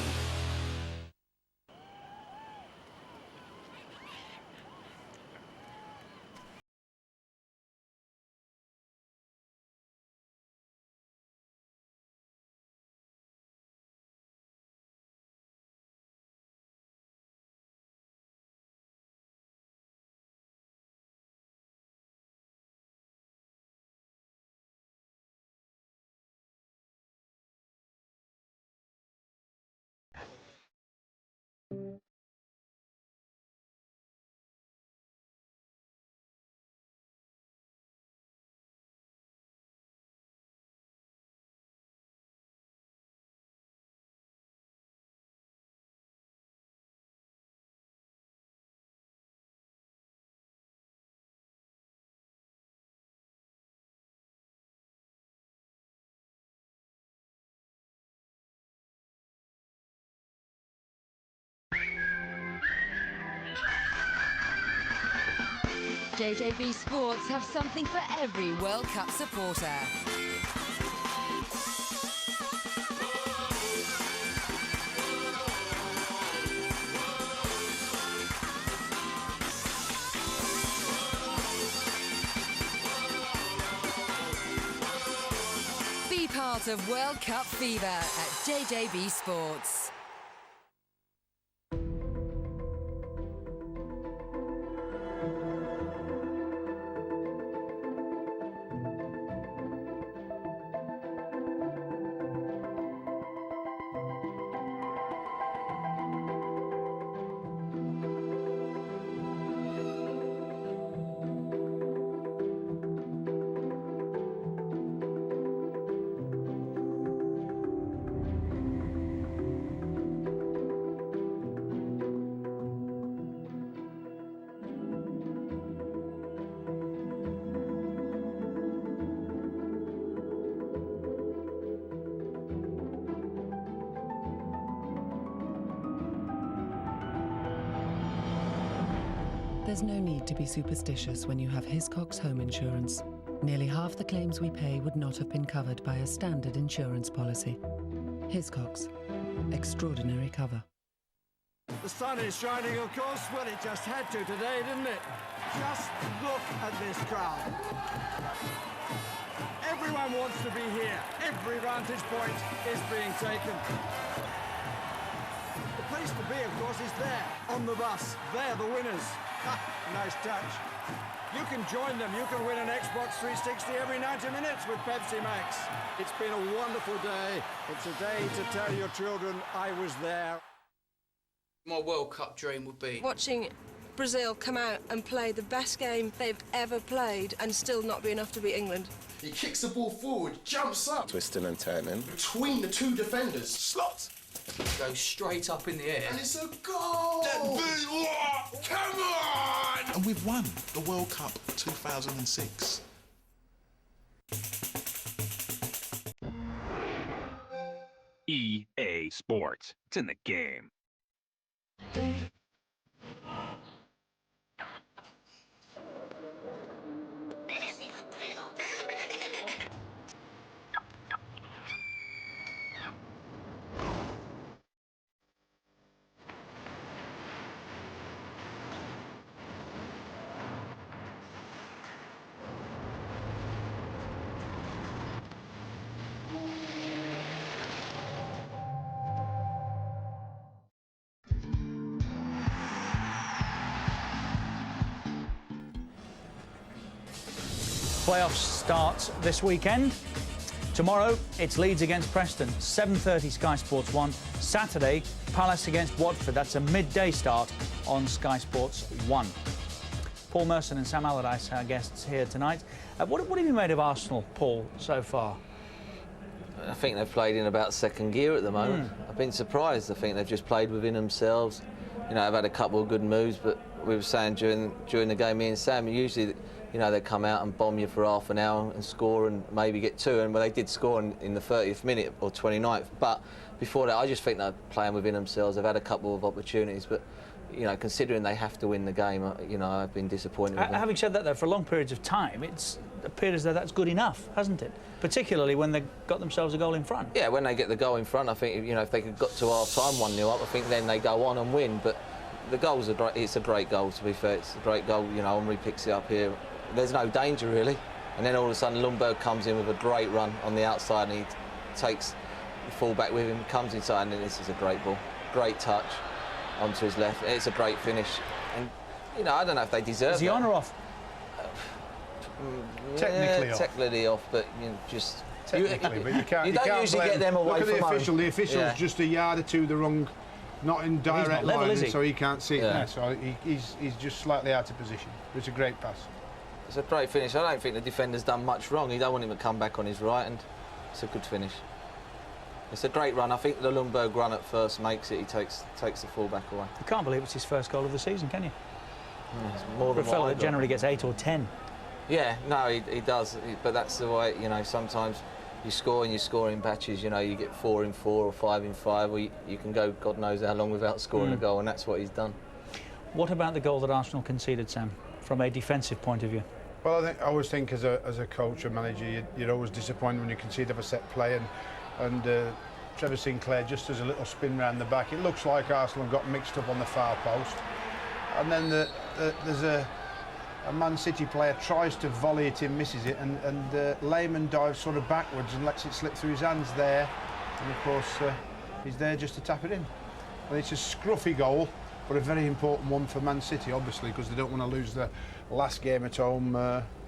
JJB Sports have something for every World Cup supporter. Be part of World Cup fever at JJB Sports. There's no need to be superstitious when you have Hiscox Home Insurance. Nearly half the claims we pay would not have been covered by a standard insurance policy. Hiscox. Extraordinary cover. The sun is shining, of course. Well, it just had to today, didn't it? Just look at this crowd. Everyone wants to be here. Every vantage point is being taken. The place to be, of course, is there, on the bus. They're the winners. Nice touch. You can join them. You can win an Xbox 360 every 90 minutes with Pepsi Max. It's been a wonderful day. It's a day to tell your children I was there. My World Cup dream would be watching Brazil come out and play the best game they've ever played and still not be enough to beat England. He kicks the ball forward, jumps up, twisting and turning between the two defenders, slots, goes straight up in the air, and it's a goal! Come on! And we've won the World Cup 2006. EA Sports. It's in the game. Playoffs start this weekend. Tomorrow, it's Leeds against Preston, 7:30 Sky Sports 1. Saturday, Palace against Watford. That's a midday start on Sky Sports 1. Paul Merson and Sam Allardyce, our guests here tonight. What have you made of Arsenal, Paul, so far? I think they've played in about second gear at the moment. I've been surprised. I think they've just played within themselves. You know, I've had a couple of good moves, but we were saying during the game, me and Sam, usually, you know, they come out and bomb you for half an hour and score and maybe get two, and well, they did score in the 30th minute or 29th. But before that, I just think they're playing within themselves. They've had a couple of opportunities, but you know, considering they have to win the game, you know, I've been disappointed with them. Having said that, though, for long periods of time, it's appeared as though that's good enough, hasn't it? Particularly when they got themselves a goal in front. Yeah, when they get the goal in front, I think, you know, if they got to half-time 1-0 up, I think then they go on and win. But the goal's it's a great goal, to be fair. It's a great goal. You know, Henry picks it up here. There's no danger, really. And then all of a sudden, Lundberg comes in with a great run on the outside, and he takes the full-back with him, comes inside, and this is a great ball. Great touch onto his left. It's a great finish. And, you know, I don't know if they deserve it. Is he on or off? Technically off, but you know, just... Technically, but you can't... You don't usually get them away from home. Look at the official. The official's just a yard or two the wrong... Not in direct line, so he can't see it there. So he's just slightly out of position. It's a great pass. It's a great finish. I don't think the defender's done much wrong. You don't want him to come back on his right, and it's a good finish. It's a great run. I think the Lundberg run at first makes it. He takes the full-back away. You can't believe it's his first goal of the season, can you? Yeah, it's more than for a fellow that generally gets 8 or 10. Yeah, no, he does. But that's the way, you know, sometimes you score and you score in batches, you know, you get 4 in 4 or 5 in 5, or you can go God knows how long without scoring a goal, and that's what he's done. What about the goal that Arsenal conceded, Sam, from a defensive point of view? Well, I always think as a coach or manager, you're always disappointed when you concede of a set play, and Trevor Sinclair just does a little spin round the back. It looks like Arsenal got mixed up on the far post, and then there's a Man City player tries to volley it in, misses it, and Lehmann dives sort of backwards and lets it slip through his hands there, and of course he's there just to tap it in. And it's a scruffy goal, but a very important one for Man City, obviously, because they don't want to lose the last game at home,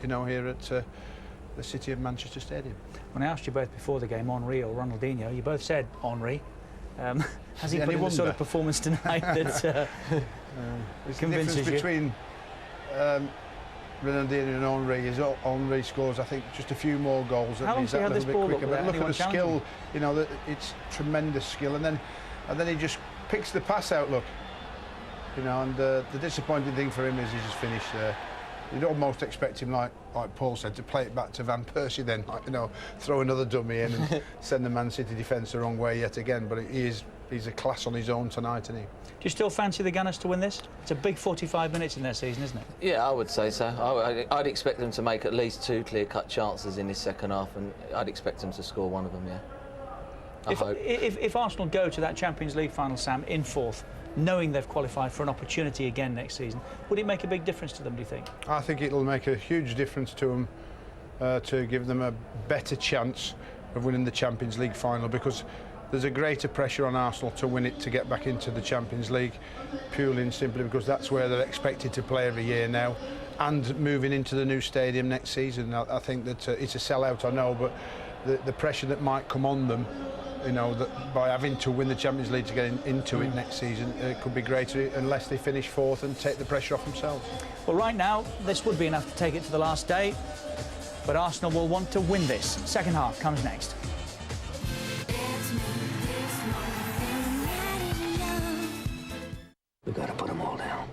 you know, here at the City of Manchester Stadium. When I asked you both before the game, Henry or Ronaldinho, you both said Henry. Has he put in the sort of performance tonight that convinces you? The difference between Ronaldinho and Henry is Henry scores, I think, just a few more goals. How long has he had this ball up? But look at the skill, you know, it's tremendous skill, and then he just picks the pass out, look. You know, and the disappointing thing for him is he's just finished there. You'd almost expect him, like Paul said, to play it back to Van Persie then, like, you know, throw another dummy in and send the Man City defence the wrong way yet again. But he's a class on his own tonight, isn't he? Do you still fancy the Gunners to win this? It's a big 45 minutes in their season, isn't it? Yeah, I would say so. I'd expect them to make at least 2 clear-cut chances in this second half, and I'd expect them to score one of them, yeah. If Arsenal go to that Champions League final, Sam, in 4th, knowing they've qualified for an opportunity again next season, would it make a big difference to them, do you think? I think it'll make a huge difference to them, to give them a better chance of winning the Champions League final, because there's a greater pressure on Arsenal to win it to get back into the Champions League, purely and simply because that's where they're expected to play every year now, and moving into the new stadium next season. I think that it's a sellout, I know, but the pressure that might come on them, you know, that by having to win the Champions League to get into it next season, it could be greater unless they finish 4th and take the pressure off themselves. Well, right now, this would be enough to take it to the last day, but Arsenal will want to win this. Second half comes next. We've got to put them all down.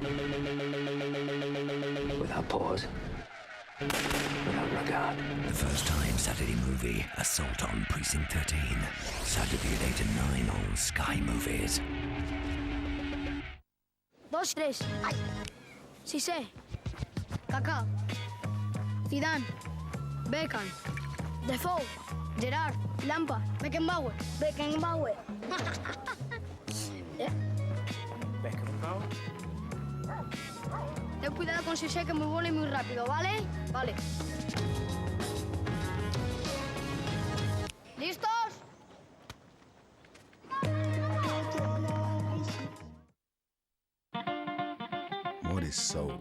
Without pause. Without regard. The first time Saturday movie, Assault on Precinct 13. Saturday at 8 and 9 on Sky Movies. 2, 3. Ay. Cissé. Kaká. Zidane. Beckham. Defoe. Gerrard. Lampard. Beckenbauer. Beckenbauer. Beckenbauer. Ten cuidado con Cissé, que es muy bueno y muy rápido, ¿vale? Vale. ¿Listos? What is soul?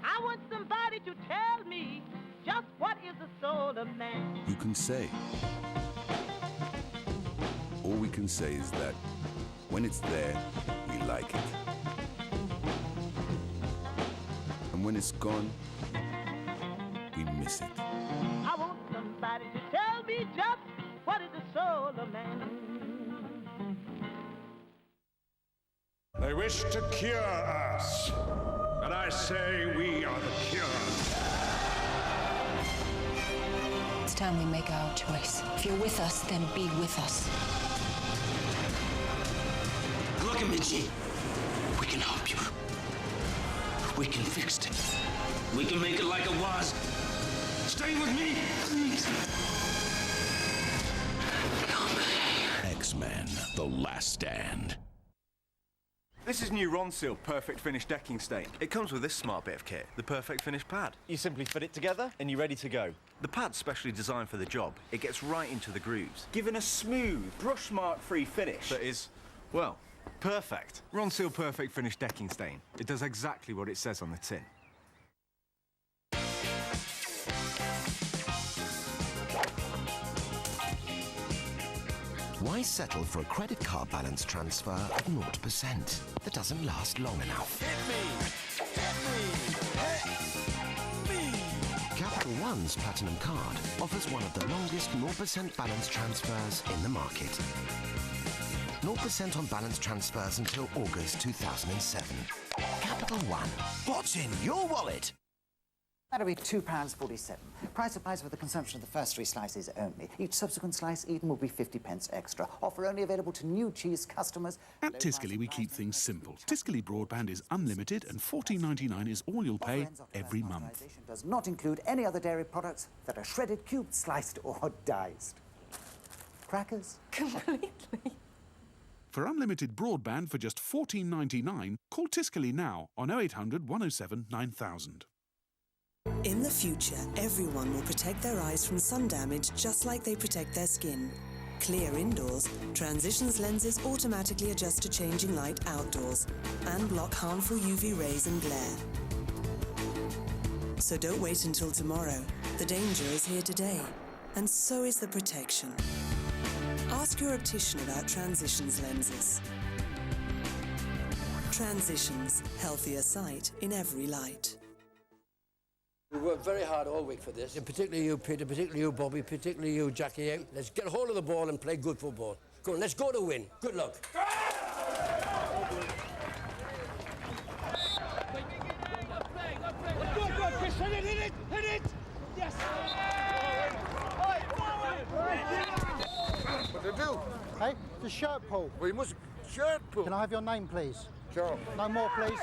I want somebody to tell me just what is the soul of man. Who can say? All we can say is that when it's there, we like it. And when it's gone, we miss it. I want somebody to tell me just what is the soul of man. They wish to cure us, and I say we are the cure. It's time we make our choice. If you're with us, then be with us. Look at me, G. We can help you. We can fix it. We can make it like it was. Stay with me, please. X-Men, The Last Stand. This is new Ronseal Perfect Finish decking stain. It comes with this smart bit of kit, the Perfect Finish pad. You simply fit it together and you're ready to go. The pad's specially designed for the job. It gets right into the grooves, giving a smooth, brush mark-free finish that is, well, perfect. Ronseal Perfect Finish decking stain. It does exactly what it says on the tin. Why settle for a credit card balance transfer of 0% that doesn't last long enough? Capital One's Platinum Card offers one of the longest 0% balance transfers in the market. 0% on balance transfers until August 2007. Capital One. What's in your wallet? That'll be £2.47. Price applies for the consumption of the first 3 slices only. Each subsequent slice eaten will be 50p extra. Offer only available to new cheese customers. At Tiscali, we keep things simple. Tiscali broadband is unlimited, and $14.99 is all you'll pay every month. Does not include any other dairy products that are shredded, cubed, sliced, or diced. Crackers? Completely. For unlimited broadband for just $14.99, call Tiscali now on 0800 107 9000. In the future, everyone will protect their eyes from sun damage just like they protect their skin. Clear indoors, Transitions lenses automatically adjust to changing light outdoors and block harmful UV rays and glare. So don't wait until tomorrow. The danger is here today, and so is the protection. Ask your optician about Transitions lenses. Transitions, healthier sight in every light. We worked very hard all week for this, and particularly you, Peter, particularly you, Bobby, particularly you, Jackie. Let's get a hold of the ball and play good football. Go on, let's go to win. Good luck. Hit it! Yes! What do they do? Hey, the shirt pull. We must shirt pull. Can I have your name, please? Sure. No more, please.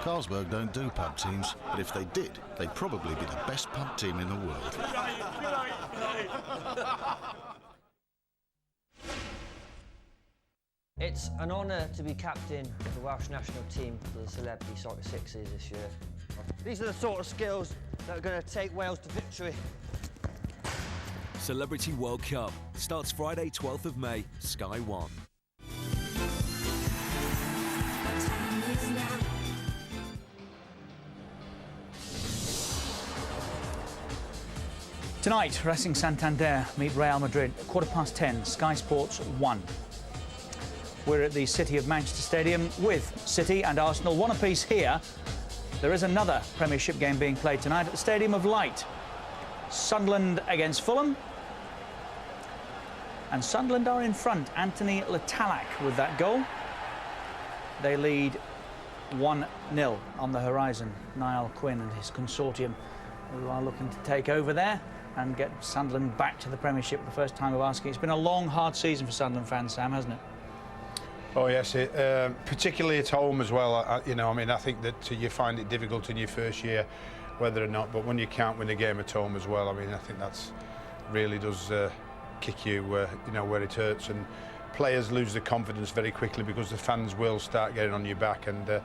Carlsberg don't do pub teams, but if they did, they'd probably be the best pub team in the world. It's an honour to be captain of the Welsh national team for the Celebrity Soccer Sixes this year. These are the sort of skills that are going to take Wales to victory. Celebrity World Cup starts Friday, 12th of May, Sky One. Tonight, Racing Santander meet Real Madrid at 10:15, Sky Sports 1. We're at the City of Manchester Stadium with City and Arsenal, one apiece here. There is another Premiership game being played tonight at the Stadium of Light. Sunderland against Fulham. And Sunderland are in front. Anthony Letalak with that goal. They lead 1-0 on the horizon. Niall Quinn and his consortium who are looking to take over there and get Sunderland back to the Premiership for the first time of asking. It's been a long, hard season for Sunderland fans, Sam, hasn't it? Oh yes, particularly at home as well. I think that you find it difficult in your first year, whether or not. But when you can't win a game at home as well, I think that's really does kick you, where it hurts. And players lose their confidence very quickly because the fans will start getting on your back. And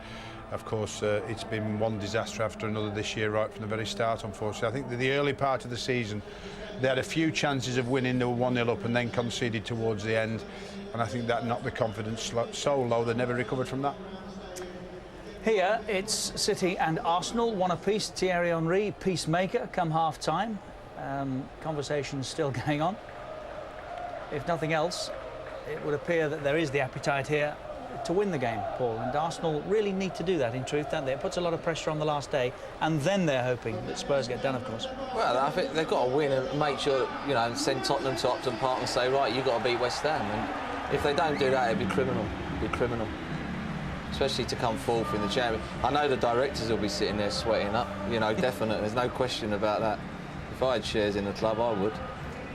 of course, it's been one disaster after another this year, right from the very start. Unfortunately, I think that the early part of the season, they had a few chances of winning. They were 1-0 up and then conceded towards the end. And I think that knocked the confidence so low they never recovered from that. Here it's City and Arsenal, one apiece. Thierry Henry, peacemaker, come half-time. Conversations still going on. If nothing else, it would appear that there is the appetite here to win the game, Paul. And Arsenal really need to do that, in truth, don't they? It puts a lot of pressure on the last day, and then they're hoping that Spurs get done, of course. Well, I think they've got to win and make sure, and send Tottenham to Upton Park and say, right, you've got to beat West Ham. And if they don't do that, it'd be criminal. It'd be criminal. Especially to come fourth in the Champions. I know the directors will be sitting there sweating up, definitely. There's no question about that. If I had shares in the club, I would.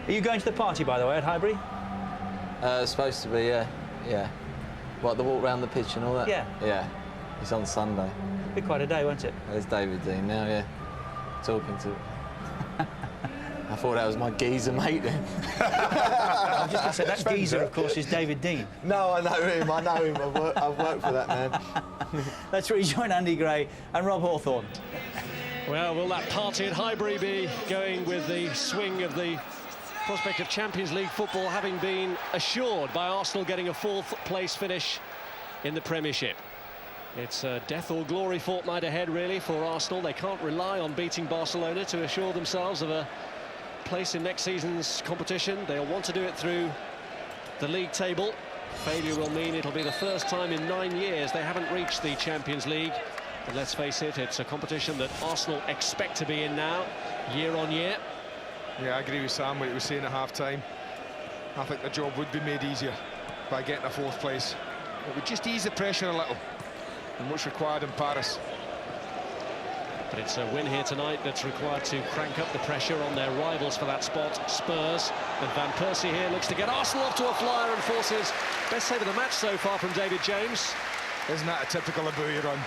Are you going to the party, by the way, at Highbury? Supposed to be, yeah. What, the walk around the pitch and all that? Yeah. Yeah. It's on Sunday. Be quite a day, won't it? There's David Dean now, yeah. Talking to... I thought that was my geezer mate then. I was just going to say, that geezer, of course, is David Dean. No, I know him. I've worked for that man. Let's rejoin Andy Gray and Rob Hawthorne. Well, will that party at Highbury be going with the swing of the prospect of Champions League football having been assured by Arsenal getting a fourth-place finish in the Premiership? It's a death or glory fortnight ahead, really, for Arsenal. They can't rely on beating Barcelona to assure themselves of a place in next season's competition. They'll want to do it through the league table. Failure will mean it'll be the first time in 9 years they haven't reached the Champions League. But let's face it, it's a competition that Arsenal expect to be in now, year on year. Yeah, I agree with Sam, what he was saying at half-time. I think the job would be made easier by getting a fourth place. It would just ease the pressure a little. than what's required in Paris. But it's a win here tonight that's required to crank up the pressure on their rivals for that spot, Spurs. And Van Persie here looks to get Arsenal off to a flyer and forces best save of the match so far from David James. Isn't that a typical Abui run?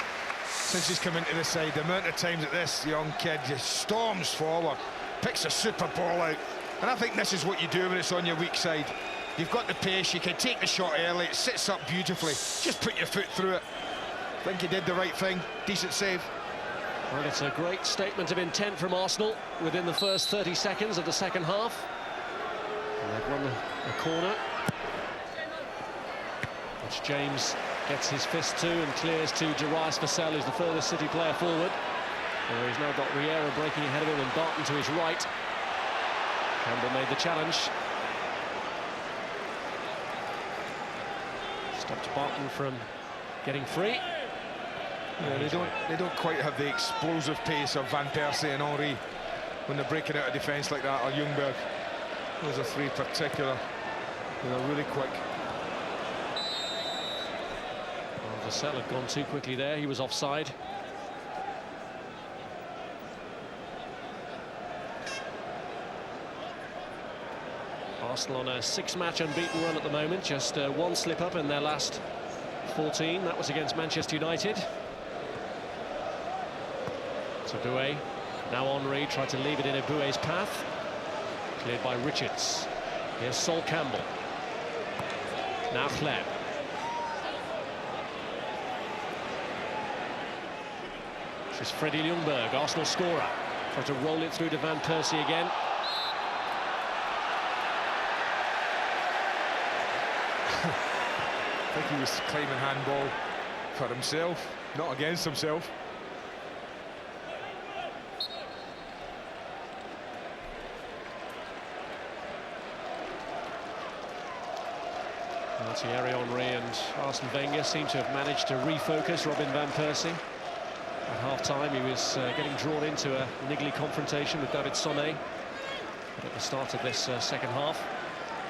Since he's come into the side, the amount of times that this young kid just storms forward, picks a super ball out. And I think this is what you do when it's on your weak side. You've got the pace, you can take the shot early, it sits up beautifully. Just put your foot through it. I think he did the right thing. Decent save. Well, it's a great statement of intent from Arsenal within the first 30 seconds of the second half. And they've won the corner, which James gets his fist to and clears to Darius Vassell, who's the furthest City player forward. Where he's now got Riera breaking ahead of him and Barton to his right. Campbell made the challenge. Stopped Barton from getting free. Yeah, they don't quite have the explosive pace of Van Persie and Henry when they're breaking out of defence like that, or Ljungberg. Those are three particular. They're really quick. Well, Vassell had gone too quickly there. He was offside. Arsenal on a 6-match unbeaten run at the moment. Just one slip-up in their last 14. That was against Manchester United. To Boué. Now Henry tried to leave it in Boué's path. Cleared by Richards. Here's Sol Campbell. Now Hleb. This is Freddie Ljungberg, Arsenal scorer. Try to roll it through to Van Persie again. I think he was claiming handball for himself, not against himself. Thierry Henry and Arsene Wenger seem to have managed to refocus Robin Van Persie. At half-time, he was getting drawn into a niggly confrontation with David Sonné. But at the start of this second half,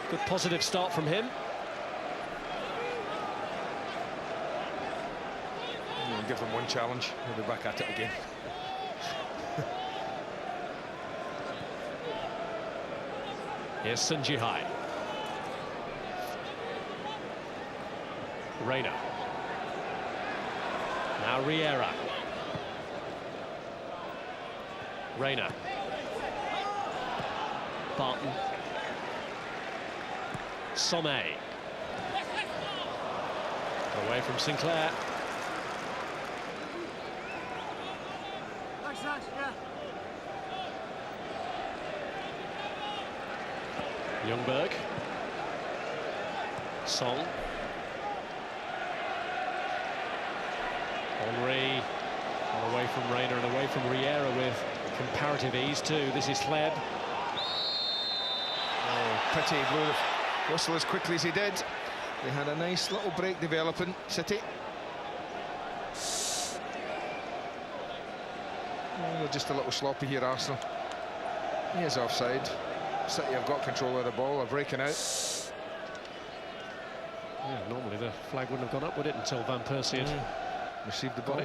good positive start from him. We'll give them one challenge, we'll be back at it again. Here's Sun Jihai. Reina. Now Riera. Reina. Barton. Sommet. Away from Sinclair. Ljungberg. Song. Henry away from Reina and away from Riera with comparative ease too. This is Hleb. Oh, pity he blew the whistle as quickly as he did. They had a nice little break developing, City. Oh, they're just a little sloppy here, Arsenal. He is offside. City have got control of the ball, they're breaking out. Yeah, normally the flag wouldn't have gone up, would it, until Van Persie had received the ball.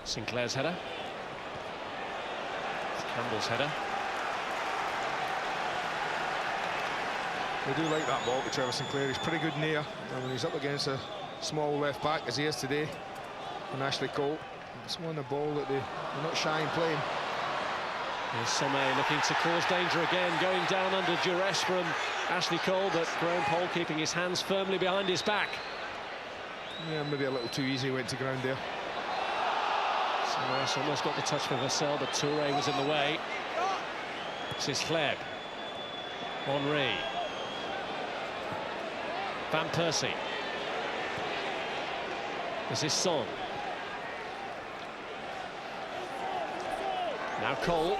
Sinclair's header. It's Campbell's header. They do like that ball to Trevor Sinclair. He's pretty good near, and when he's up against a small left back as he is today, and Ashley Cole, it's one a ball that they're not shy in playing. Here's Sommet looking to cause danger again, going down under duress from Ashley Cole, but Graham Poll keeping his hands firmly behind his back. Yeah, maybe a little too easy went to ground there. Sommet almost got the touch for Vassell, but Touré was in the way. This is Hleb. Henry. Van Persie. This is Son. Now Cole.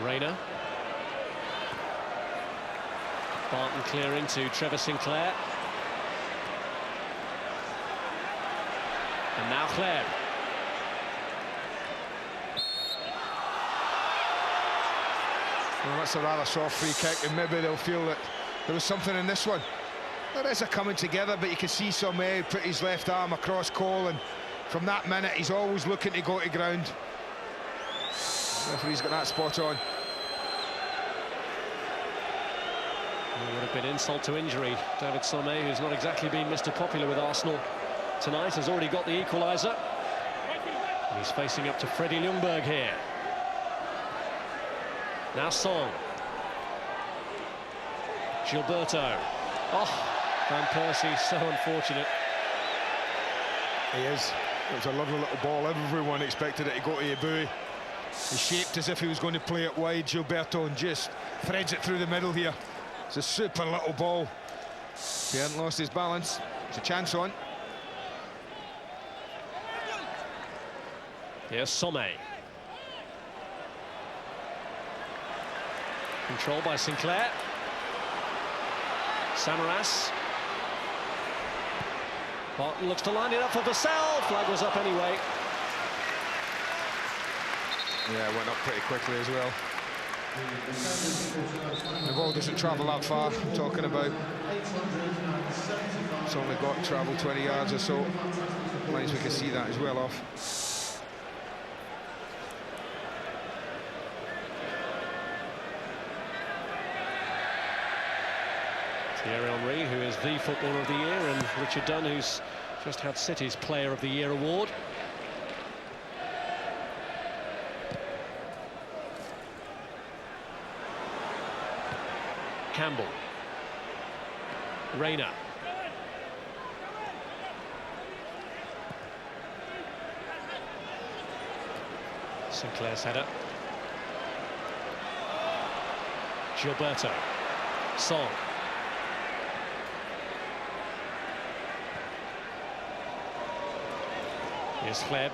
Reina. Barton clearing to Trevor Sinclair. And now Hleb. Well, that's a rather soft free kick, and maybe they'll feel that there was something in this one. There is a coming together, but you can see Somé put his left arm across Cole, and from that minute he's always looking to go to ground. The referee's got that spot on. It would have been insult to injury. David Somé, who's not exactly been Mr. Popular with Arsenal tonight, has already got the equaliser. And he's facing up to Freddie Ljungberg here. Now Song. Gilberto. Oh, Van Persie, so unfortunate. He is. It was a lovely little ball. Everyone expected it to go to Yeboah. He's shaped as if he was going to play it wide, Gilberto, and just threads it through the middle here. It's a super little ball. He hadn't lost his balance. It's a chance on. Here's Somé. Controlled by Sinclair. Samaras. Barton looks to line it up for Vassell. Flag was up anyway. Yeah, it went up pretty quickly as well. The ball doesn't travel that far, I'm talking about. It's only got to travel 20 yards or so. Nice, we can see that as well off. Thierry Henry, who is the Footballer of the Year, and Richard Dunn, who's just had City's Player of the Year award. Campbell. Reina. Sinclair's header. Gilberto. Song. Here's Hleb.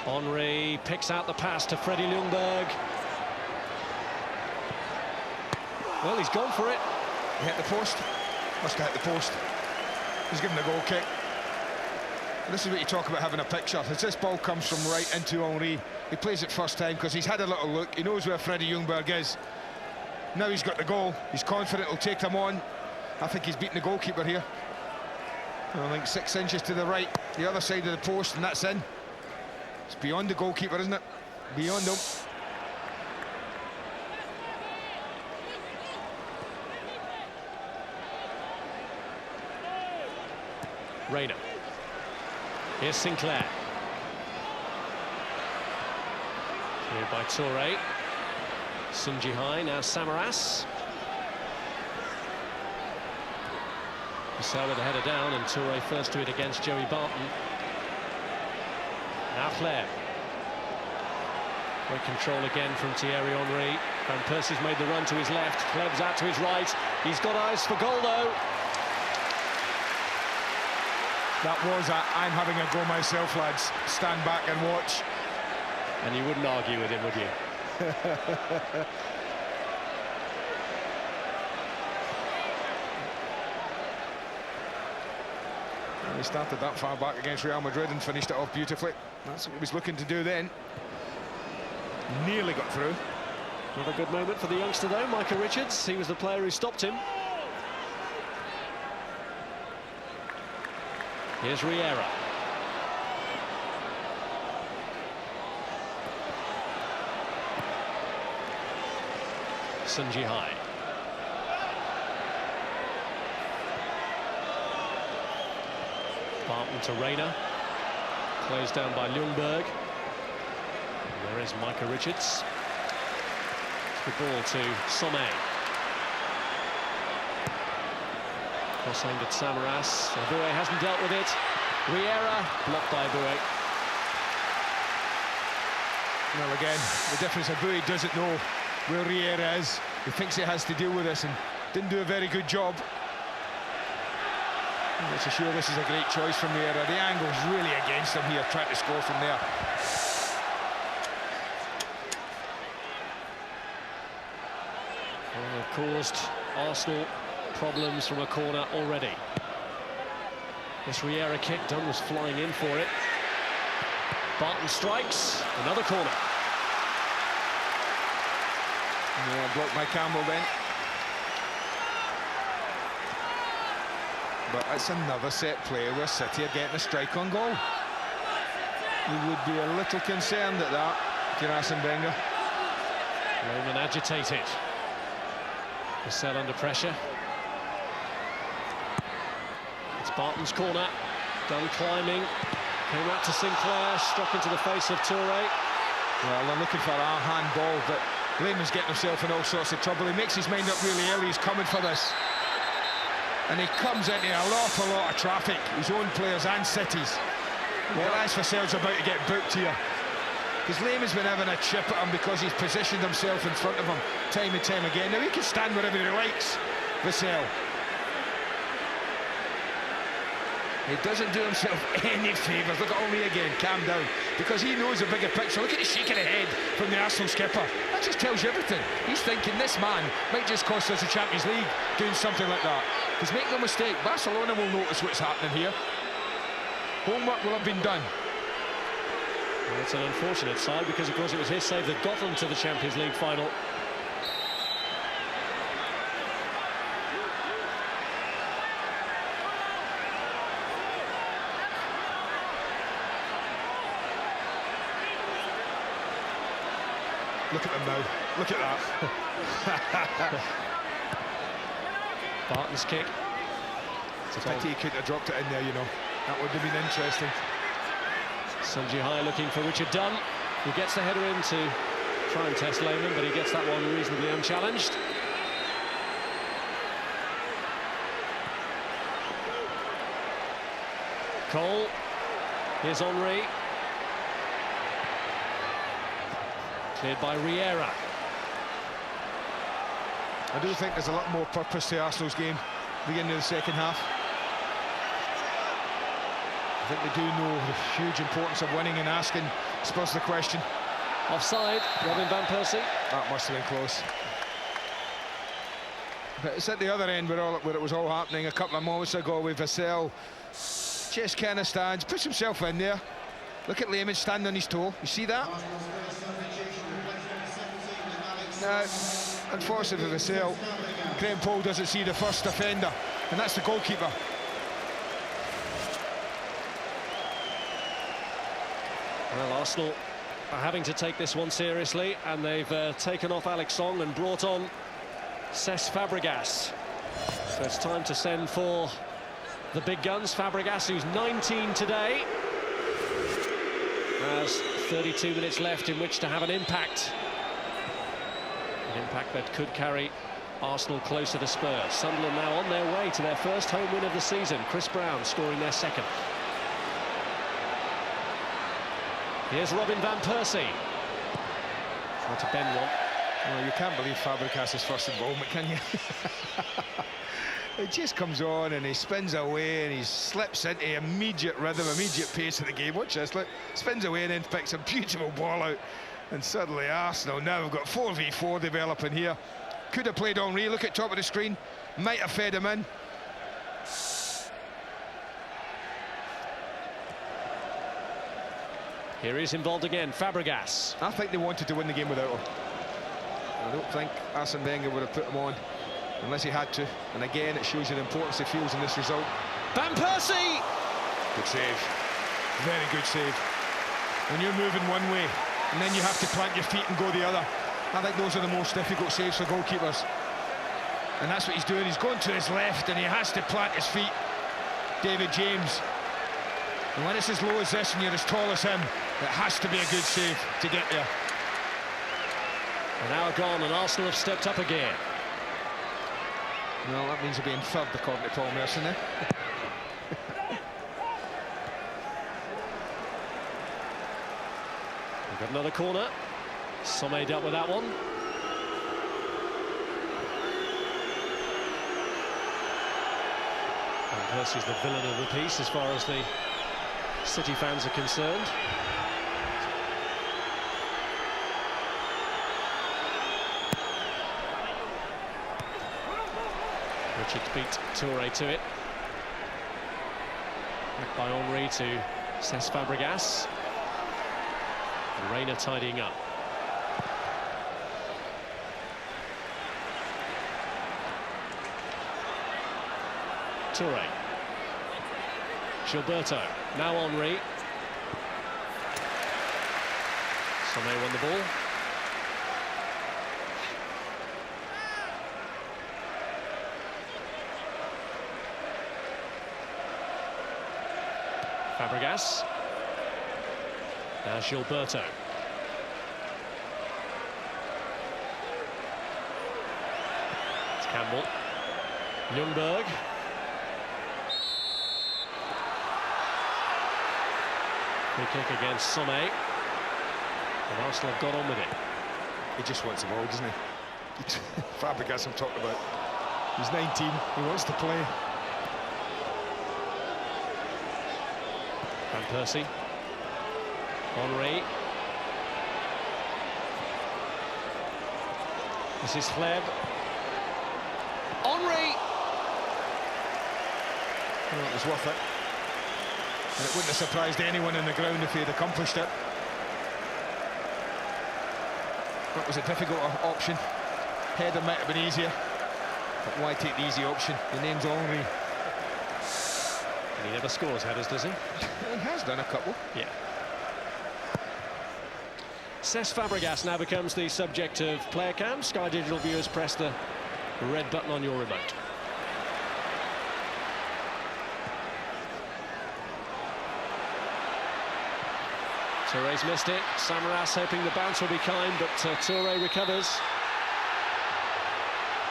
Henry picks out the pass to Freddie Ljungberg. Well, he's gone for it. He hit the post. Must have hit the post. He's given a goal kick. This is what you talk about having a picture. As this ball comes from right into Henry, he plays it first time because he's had a little look. He knows where Freddie Ljungberg is. Now he's got the goal. He's confident he'll take him on. I think he's beaten the goalkeeper here. I think 6 inches to the right, the other side of the post, and that's in. It's beyond the goalkeeper, isn't it? Beyond him. Reina. Here's Sinclair. Cleared by Toure. Sunjihai, now Samaras. Vassell with the header down, and Toure first to it against Joey Barton. Now Hleb. Great control again from Thierry Henry. Van Persie's made the run to his left. Hleb's out to his right. He's got eyes for goal though. That was a I'm having a go myself, lads. Stand back and watch. And you wouldn't argue with him, would you? He started that far back against Real Madrid and finished it off beautifully. That's what he was looking to do then. Nearly got through. Another good moment for the youngster though, Micah Richards. He was the player who stopped him. Here's Riera. Sunjihai. Barton to Reina. Closed down by Ljungberg. And there is Micah Richards. The ball to Somé. Cross aimed at Samaras. Yeboah hasn't dealt with it. Riera blocked by Yeboah. Well, again, the difference, Yeboah doesn't know where Riera is. He thinks he has to deal with this and didn't do a very good job. Let's assure this is a great choice from Riera. The angle's really against him here, trying to score from there. Well, they've caused Arsenal problems from a corner already. This Riera kick, Dunn was flying in for it. Barton strikes, another corner. Yeah, blocked by Campbell then. But it's another set play where City are getting a strike on goal. You would be a little concerned at that, if you're Arsene Wenger. Lehmann agitated. Vassell under pressure. It's Barton's corner. Dunn climbing. Came out to Sinclair, struck into the face of Toure. Well, they're looking for our handball, but Lehmann's getting himself in all sorts of trouble. He makes his mind up really early. He's coming for this. And he comes into an awful lot of traffic, his own players and City's. Well, as Vassell's about to get booked here. Because Lehmann's been having a chip at him because he's positioned himself in front of him time and time again. Now he can stand wherever he likes, Vassell. He doesn't do himself any favours. Look at Henry again, calm down. Because he knows the bigger picture. Look at the shaking of the head from the Arsenal skipper. That just tells you everything. He's thinking this man might just cost us the Champions League doing something like that. Because make no mistake, Barcelona will notice what's happening here. Homework will have been done. Well, it's an unfortunate side because, of course, it was his save that got them to the Champions League final. Look at them now. Look at that. Barton's kick. It's a pity he couldn't have dropped it in there, you know. That would have been interesting. Sun Ji-hai looking for Richard Dunn, who gets the header in to try and test Lehmann, but he gets that one reasonably unchallenged. Cole. Here's Henry. Cleared by Riera. I do think there's a lot more purpose to Arsenal's game beginning of the second half. I think they do know the huge importance of winning and asking Spurs the question. Offside, Robin van Persie. That must have been close. But it's at the other end where it was all happening a couple of moments ago with Vassell. Just kind of stands, puts himself in there. Look at Lehmann standing on his toe. You see that? Now, unfortunately for Vassell, Graham Poll doesn't see the first offender, and that's the goalkeeper. Well, Arsenal are having to take this one seriously, and they've taken off Alex Song and brought on Cesc Fabregas. So it's time to send for the big guns. Fabregas, who's 19 today, has 32 minutes left in which to have an impact. An impact that could carry Arsenal closer to Spurs. Sunderland now on their way to their first home win of the season. Chris Brown scoring their second. Here's Robin van Persie. Trying to bend one. Well, you can't believe Fabregas' first involvement, can you? It just comes on and he spins away and he slips into immediate rhythm, immediate pace of the game. Watch this, look. Spins away and then picks a beautiful ball out. And suddenly Arsenal now have got 4v4 developing here. Could have played Henry, look at top of the screen. Might have fed him in. Here he's involved again, Fabregas. I think they wanted to win the game without him. I don't think Arsene Wenger would have put him on unless he had to. And again, it shows you the importance he feels in this result. Van Persie! Good save. Very good save. When you're moving one way and then you have to plant your feet and go the other, I think those are the most difficult saves for goalkeepers. And that's what he's doing. He's going to his left and he has to plant his feet. David James. And when it's as low as this and you're as tall as him, it has to be a good save to get there. An hour gone and Arsenal have stepped up again. Well, that means they're being thugged according to Paul Merson there. We've got another corner. Sommet dealt with that one. Van Persie's the villain of the piece as far as the City fans are concerned. Richards beat Toure to it. Back by Henry to Cesc Fabregas. Reina tidying up. Toure. Gilberto. Now Henry. Sommet won the ball. Fabregas. Now Gilberto. It's Campbell. Ljungberg. Free kick against Sommet. And Arsenal have got on with it. He just wants the ball, doesn't he? Fabregas I'm talking about. He's 19, he wants to play. Van Persie. Henry. This is Hleb. Henry! Well, it was worth it. And it wouldn't have surprised anyone in the ground if he had accomplished it. That was a difficult option. Header might have been easier. But why take the easy option? The name's Henry. And he never scores headers, does he? He has done a couple. Yeah. Cesc Fabregas now becomes the subject of player cam. Sky Digital viewers, press the red button on your remote. Toure's missed it. Samaras hoping the bounce will be kind, but Toure recovers.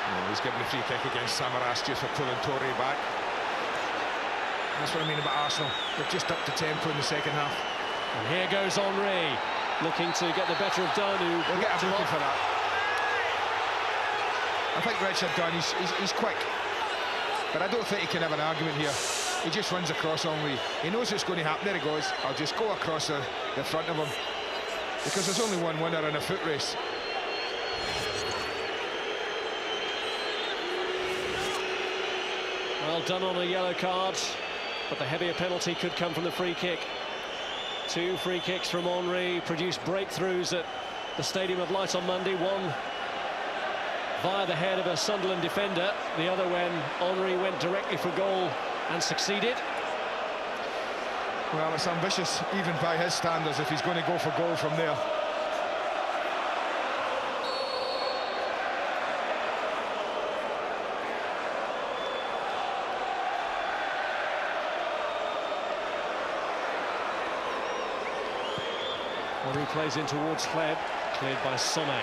Oh, he's given a free kick against Samaras just for pulling Toure back. That's what I mean about Arsenal. They've just upped the tempo in the second half. And here goes Henry, looking to get the better of Dunn, who will get a booking for that. I think Richard Dunn, he's quick, but I don't think he can have an argument here. He just runs across Henry. He knows what's going to happen. There he goes. I'll just go across the front of him, because there's only one winner in a foot race. Well done on a yellow card, but the heavier penalty could come from the free kick. 2 free kicks from Henry produced breakthroughs at the Stadium of Light on Monday. One via the head of a Sunderland defender, the other when Henry went directly for goal and succeeded. Well, it's ambitious, even by his standards, if he's going to go for goal from there. Henry plays in towards Hleb, cleared by Sommet.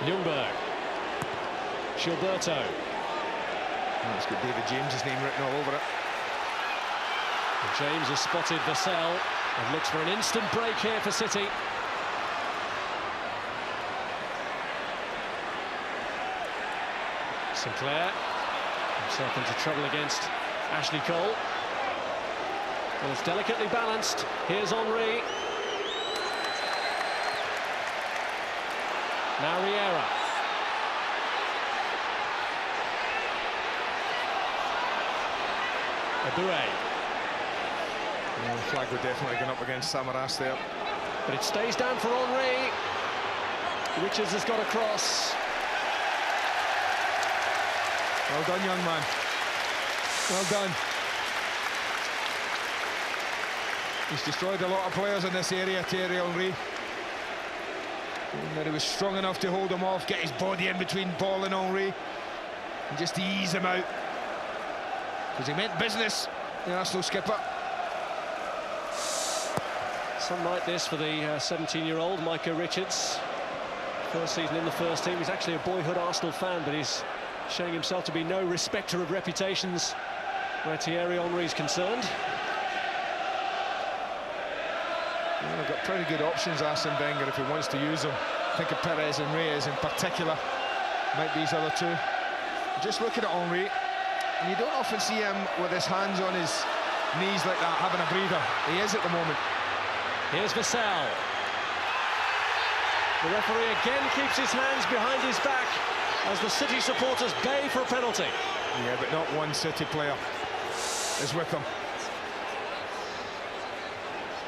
Ljungberg. Gilberto. Oh, it's got David James's name written all over it. And James has spotted Vassell and looks for an instant break here for City. Sinclair himself into trouble against Ashley Cole. Well, it's delicately balanced. Here's Henry. Now Riera. Eboué. The flag would definitely gone up against Samaras there. But it stays down for Henry. Richards has got a cross. Well done, young man. Well done. He's destroyed a lot of players in this area, Thierry Henry. And he was strong enough to hold him off, get his body in between ball and Henry, and just ease him out. Because he meant business, the Arsenal skipper. Some like this for the 17-year-old Micah Richards. First season in the first team. He's actually a boyhood Arsenal fan, but he's showing himself to be no respecter of reputations where Thierry Henry is concerned. Well, they've got pretty good options, Arsene Wenger, if he wants to use them. Think of Perez and Reyes in particular. Might be his other two. Just looking at Henry, and you don't often see him with his hands on his knees like that, having a breather. He is at the moment. Here's Vassell. The referee again keeps his hands behind his back as the City supporters bay for a penalty. Yeah, but not one City player is with him.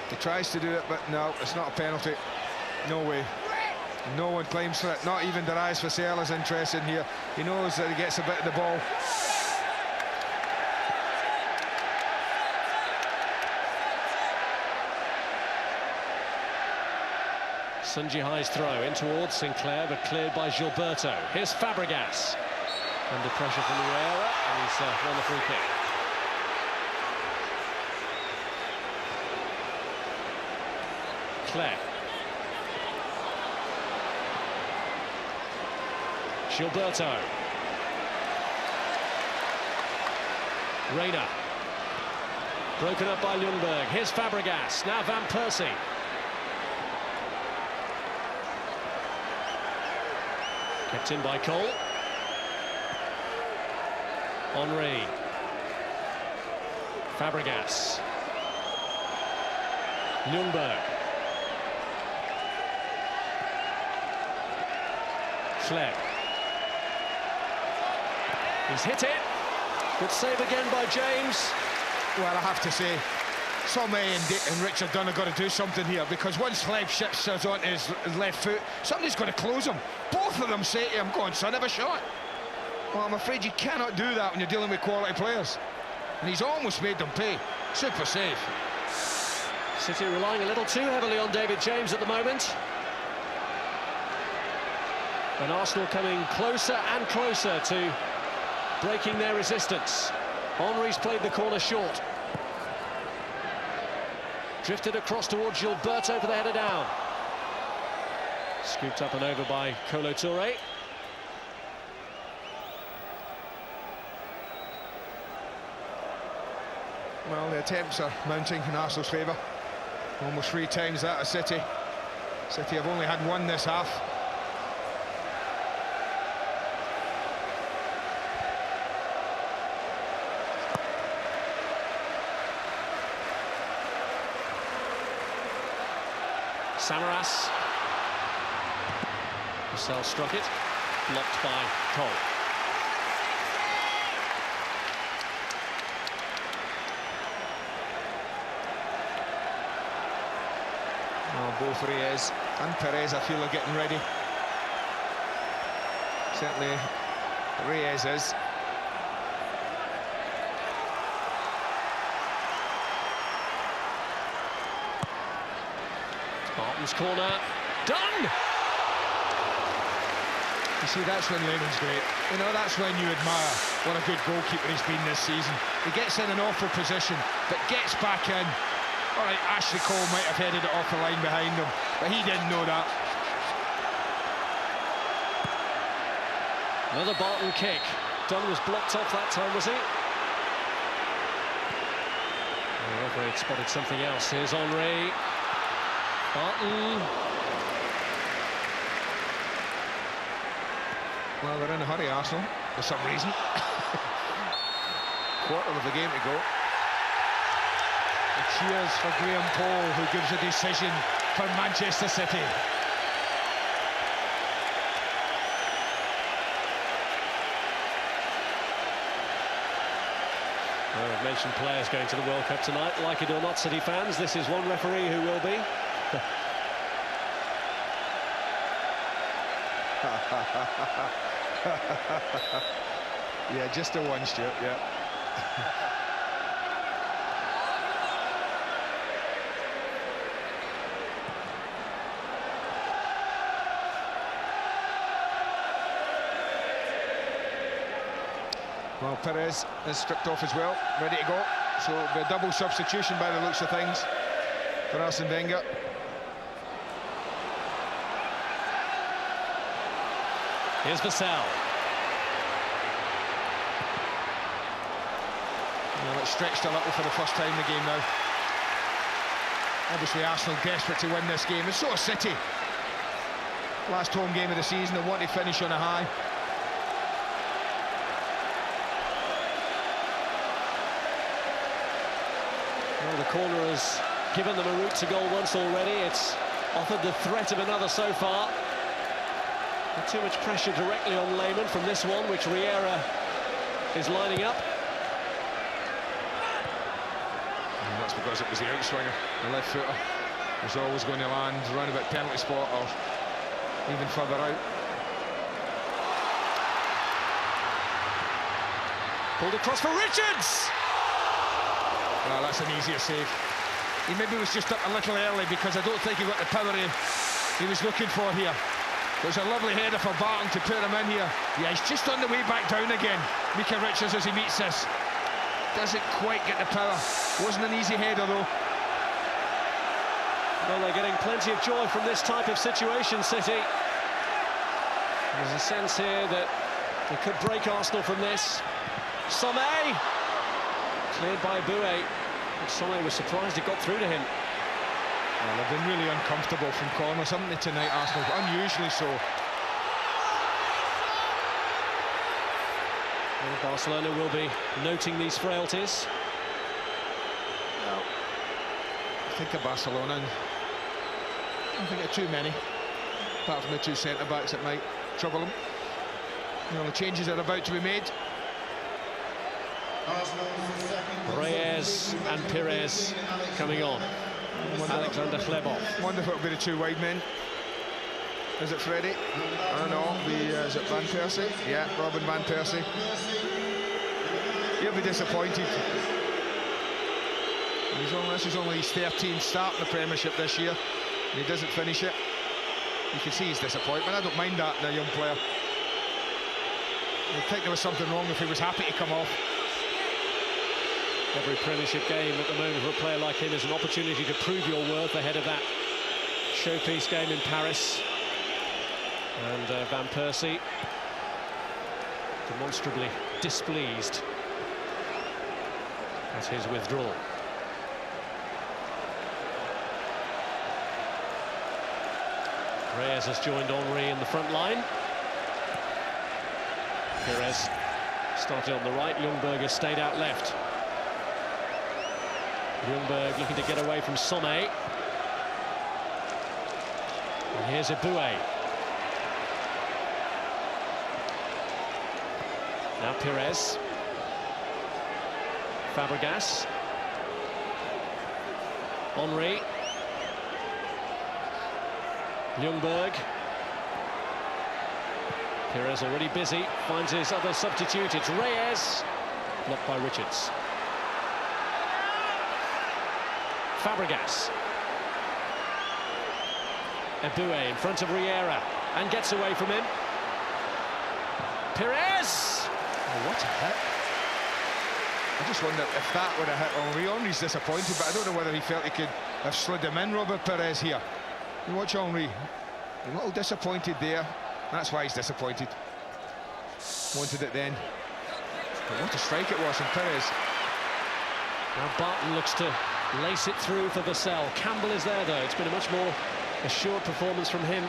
He tries to do it, but no, it's not a penalty. No way. No one claims for it. Not even Darius Vassell is interested here. He knows that he gets a bit of the ball. Sunjihai's throw in towards Sinclair, but cleared by Gilberto. Here's Fabregas. Under pressure from Riera, and he's won the free kick. Claire. Gilberto. Reina. Broken up by Ljungberg. Here's Fabregas. Now Van Persie. Kept in by Cole. Henry. Fabregas. Ljungberg. Fleb. He's hit it. Good save again by James. Well, I have to say, Somme and Richard Dunn have got to do something here, because once Fleb shifts us onto his left foot, somebody's got to close him. Both of them say to him, "Go on, son, have a shot." Well, I'm afraid you cannot do that when you're dealing with quality players. And he's almost made them pay. Super save. City relying a little too heavily on David James at the moment. And Arsenal coming closer and closer to breaking their resistance. Henry's played the corner short. Drifted across towards Gilberto for the header down. Scooped up and over by Kolo Touré. Well, the attempts are mounting in Arsenal's favour. Almost 3 times that of City. City have only had 1 this half. Samaras. Vassell struck it. Blocked by Cole. Well, both Reyes and Perez, I feel, are getting ready. Certainly Reyes is. Barton's corner. Done! You see, that's when Lehmann's great. You know, that's when you admire what a good goalkeeper he's been this season. He gets in an awful position, but gets back in. All right, Ashley Cole might have headed it off the line behind him, but he didn't know that. Another Barton kick. Dunn was blocked off that time, was he? The referee had spotted something else. Here's Henry. Barton. Well, they're in a hurry, Arsenal, for some reason. Quarter of the game to go. The cheers for Graham Paul, who gives a decision for Manchester City. Well, I've mentioned players going to the World Cup tonight. Like it or not, City fans, this is one referee who will be. Yeah, just a one, Stuart, yeah. Well, Perez is stripped off as well, ready to go. So it'll be a double substitution by the looks of things for Arsene Wenger. Here's Vassell. Well, it's stretched a little for the first time in the game now. Obviously, Arsenal desperate to win this game, and so is City. Last home game of the season, they want to finish on a high. Well, the corner has given them a route to goal once already. It's offered the threat of another so far. Not too much pressure directly on Lehmann from this one, which Riera is lining up. And that's because it was the outswinger, the left footer. Was always going to land round about penalty spot or even further out. Pulled across for Richards! Well, that's an easier save. He maybe was just up a little early because I don't think he got the power he was looking for here. It was a lovely header for Barton to put him in here. Yeah, he's just on the way back down again, Micah Richards, as he meets this. Doesn't quite get the power. Wasn't an easy header, though. Well, they're getting plenty of joy from this type of situation, City. There's a sense here that they could break Arsenal from this. Somé! Cleared by Boué. Somé was surprised it got through to him. Well, they've been really uncomfortable from corners, haven't they, tonight, Arsenal? Unusually so. Well, Barcelona will be noting these frailties. Well, I think of Barcelona, and I think of too many. Apart from the two centre-backs that might trouble them. You know, the changes are about to be made. Reyes and Pires coming on. Alexander Chlebov. Wonder if it'll be the two wide men. Is it Freddie? I don't know. Is it Van Persie? Yeah, Robin Van Persie. He'll be disappointed. This is only his 13th start in the Premiership this year, and he doesn't finish it. You can see his disappointment. I don't mind that in a young player. I think there was something wrong if he was happy to come off. Every Premiership game at the moment for a player like him is an opportunity to prove your worth ahead of that showpiece game in Paris. And Van Persie demonstrably displeased at his withdrawal. Reyes has joined Henry in the front line. Pires started on the right, Ljungberg has stayed out left. Ljungberg looking to get away from Somé. And here's Eboué. Now Pires. Fabregas. Henry. Ljungberg. Pires already busy, finds his other substitute, it's Reyes. Blocked by Richards. Fabregas. Eboué in front of Riera and gets away from him. Pires! Oh, what a hit. I just wonder if that would have hit Henry. Henry's disappointed, but I don't know whether he felt he could have slid him in, Robert Pires here. You watch Henry, a little disappointed there. That's why he's disappointed. Wanted it then. But what a strike it was from Pires. Now Barton looks to lace it through for Vassell. Campbell is there, though. It's been a much more assured performance from him.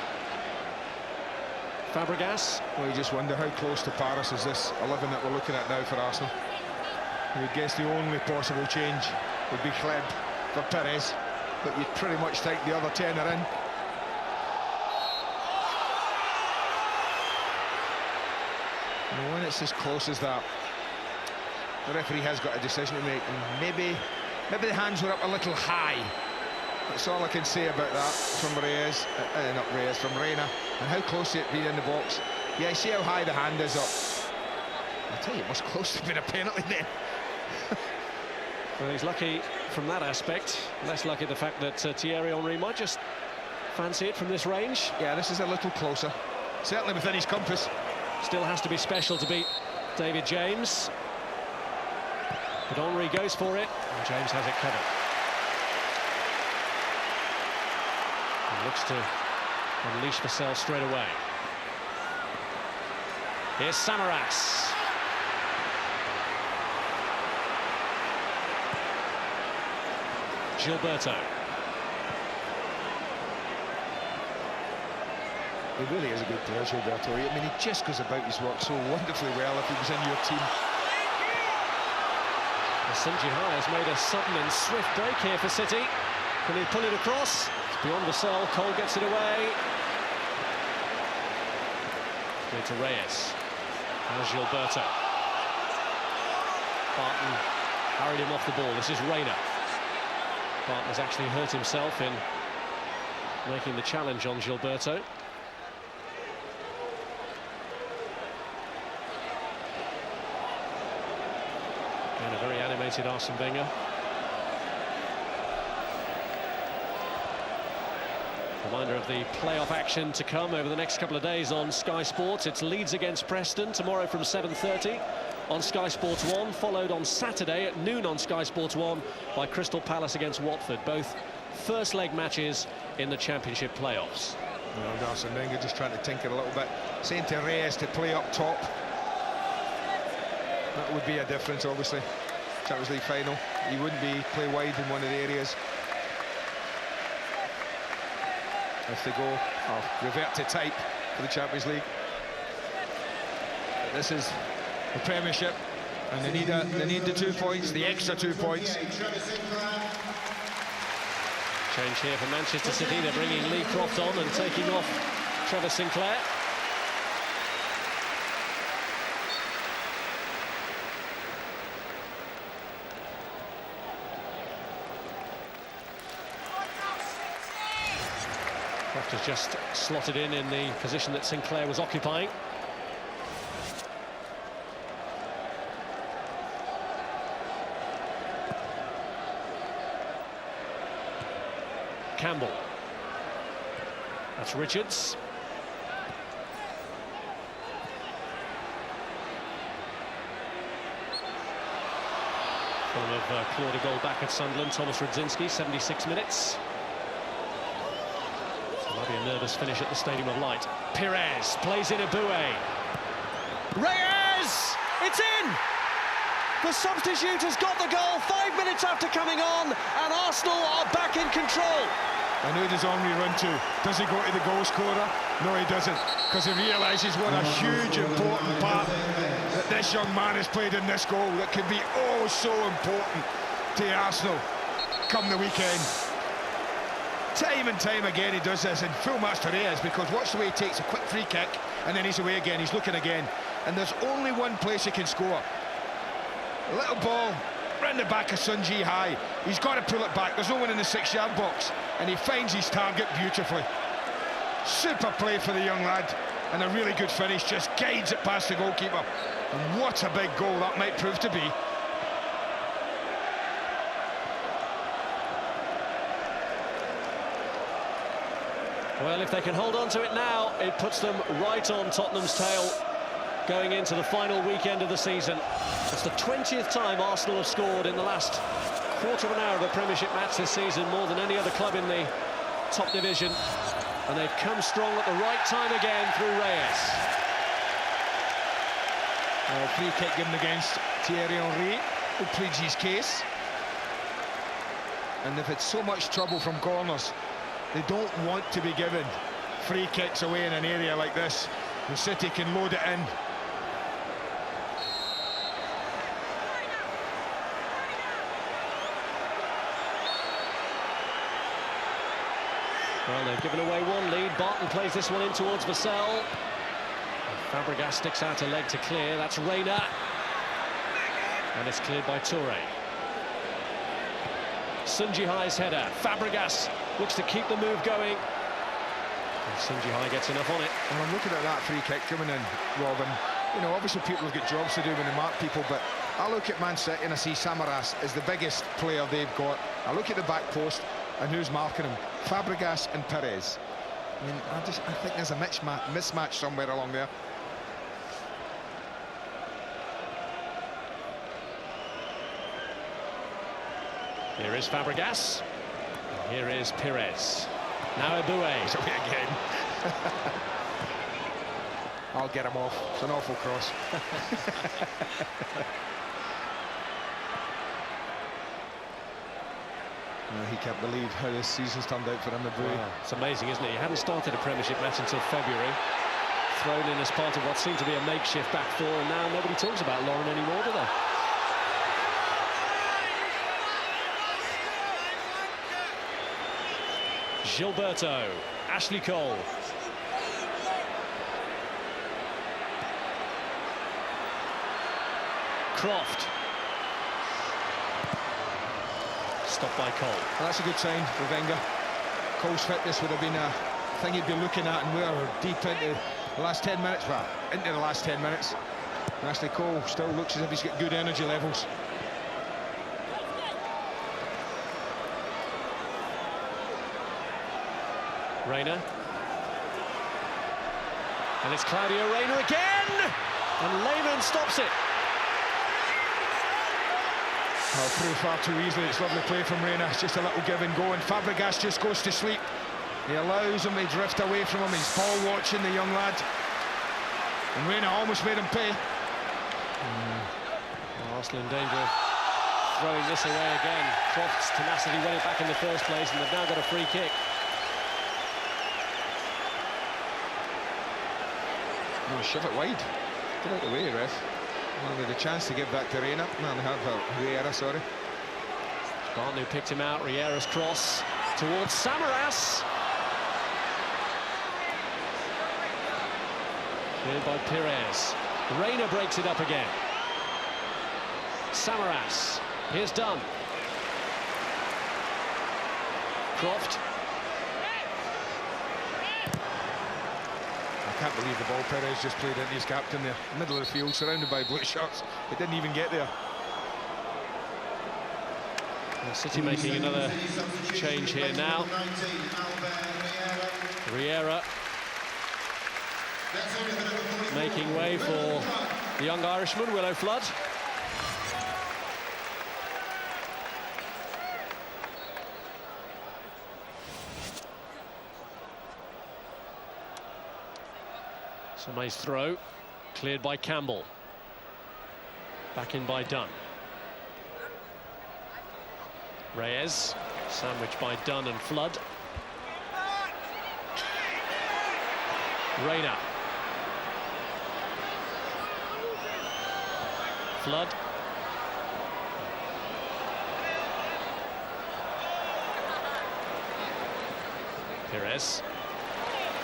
Fabregas. Well, you just wonder how close to Paris is this 11 that we're looking at now for Arsenal. You would guess the only possible change would be Chleb for Pires, but you'd pretty much think the other 10 are in. And when it's as close as that, the referee has got a decision to make, and maybe the hands were up a little high. That's all I can say about that from Reyes, not Reyes, from Reina, and how close it been in the box. Yeah, see how high the hand is up. I tell you, it was close to being a penalty then. Well, he's lucky from that aspect. Less lucky the fact that Thierry Henry might just fancy it from this range. Yeah, this is a little closer. Certainly within his compass. Still has to be special to beat David James. But Henry goes for it, and James has it covered. He looks to unleash Vassell straight away. Here's Samaras. Gilberto. He really is a good player, Gilberto. I mean, he just goes about his work so wonderfully well if he was in your team. St. Jihai has made a sudden and swift break here for City. Can he pull it across? It's beyond Vassell. Cole gets it away. Clear to Reyes. Now Gilberto. Barton carried him off the ball. This is Reina. Barton has actually hurt himself in making the challenge on Gilberto. And a very animated Arsene Wenger. Reminder of the playoff action to come over the next couple of days on Sky Sports. It's Leeds against Preston tomorrow from 7:30 on Sky Sports 1, followed on Saturday at noon on Sky Sports 1 by Crystal Palace against Watford, both first leg matches in the Championship playoffs. Well, Arsene Wenger just trying to tinker a little bit, saying to Reyes to play up top. That would be a difference, obviously. Champions League final, he wouldn't be play wide in one of the areas. If they go, revert to type for the Champions League. But this is the Premiership, and they need the 2 points, the extra 2 points. Change here for Manchester City. They're bringing Lee Croft on and taking off Trevor Sinclair. Croft has just slotted in the position that Sinclair was occupying. Campbell. That's Richards. Fulham have clawed a goal back at Sunderland. Thomas Rudzinski, 76 minutes. So might be a nervous finish at the Stadium of Light. Pires plays in Aboué. Reyes! It's in! The substitute has got the goal 5 minutes after coming on, and Arsenal are back in control. And who does Henry run to? Does he go to the goal scorer? No, he doesn't, because he realises what a huge, important part that this young man has played in this goal that could be oh so important to Arsenal come the weekend. Time and time again he does this, and full match to Reyes, because watch the way he takes a quick free kick and then he's away again, he's looking again, and there's only one place he can score. A little ball round the back of Sun Ji High. He's got to pull it back. There's no one in the 6-yard box, and he finds his target beautifully. Super play for the young lad, and a really good finish. Just guides it past the goalkeeper. And what a big goal that might prove to be. Well, if they can hold on to it now, it puts them right on Tottenham's tail going into the final weekend of the season. It's the 20th time Arsenal have scored in the last quarter of an hour of a Premiership match this season, more than any other club in the top division. And they've come strong at the right time again through Reyes. Free kick given against Thierry Henry, who pleads his case. And they've had so much trouble from corners, they don't want to be given free kicks away in an area like this. The City can load it in. Well, they've given away one lead. Barton plays this one in towards Vassell. Fabregas sticks out a leg to clear. That's Reina. And it's cleared by Toure. Sun Ji Hai's header. Fabregas looks to keep the move going. And Sun Ji Hai gets enough on it. Well, I'm looking at that free kick coming in, Robin. You know, obviously people have got jobs to do when they mark people, but I look at Man City and I see Samaras as the biggest player they've got. I look at the back post and who's marking him? Fabregas and Pires. I mean, I think there's a mismatch somewhere along there. Here is Fabregas. And here is Pires. Now Aboué. He's away again. I'll get him off. It's an awful cross. He can't believe how this season's turned out for him, Aboué. Wow. It's amazing, isn't it? He hadn't started a Premiership match until February. Thrown in as part of what seemed to be a makeshift back four, and now nobody talks about Lauren anymore, do they? Gilberto, Ashley Cole. Croft. Stopped by Cole. Well, that's a good sign for Wenger. Cole's fitness would have been a thing he'd be looking at, and we're deep into the last 10 minutes. Well, into the last 10 minutes. And Ashley Cole still looks as if he's got good energy levels. Reyna. And it's Claudio Reyna again! And Lehmann stops it. Well, through far too easily. It's lovely play from Reyna. It's just a little give and go, and Fabregas just goes to sleep. He allows him to drift away from him. He's ball watching, the young lad. And Reyna almost made him pay. Arsenal in danger of throwing this away again. Croft's tenacity won it back in the first place, and they've now got a free kick. No, shove it wide. Get out of the way, ref. Well, they had a chance to give back to Reyna. No, they have Riera, sorry. Barton picked him out. Riera's cross towards Samaras. Cleared by Pires. Reyna breaks it up again. Samaras. Here's Dunn. Croft. I can't believe the ball Perez just played into his captain there. Middle of the field, surrounded by blue shirts. It didn't even get there. Well, City making another change here now. Riera making way for the young Irishman, Willo Flood. Somebody's throw, cleared by Campbell. Back in by Dunn. Reyes, sandwiched by Dunn and Flood. Reyna. Flood. Pires.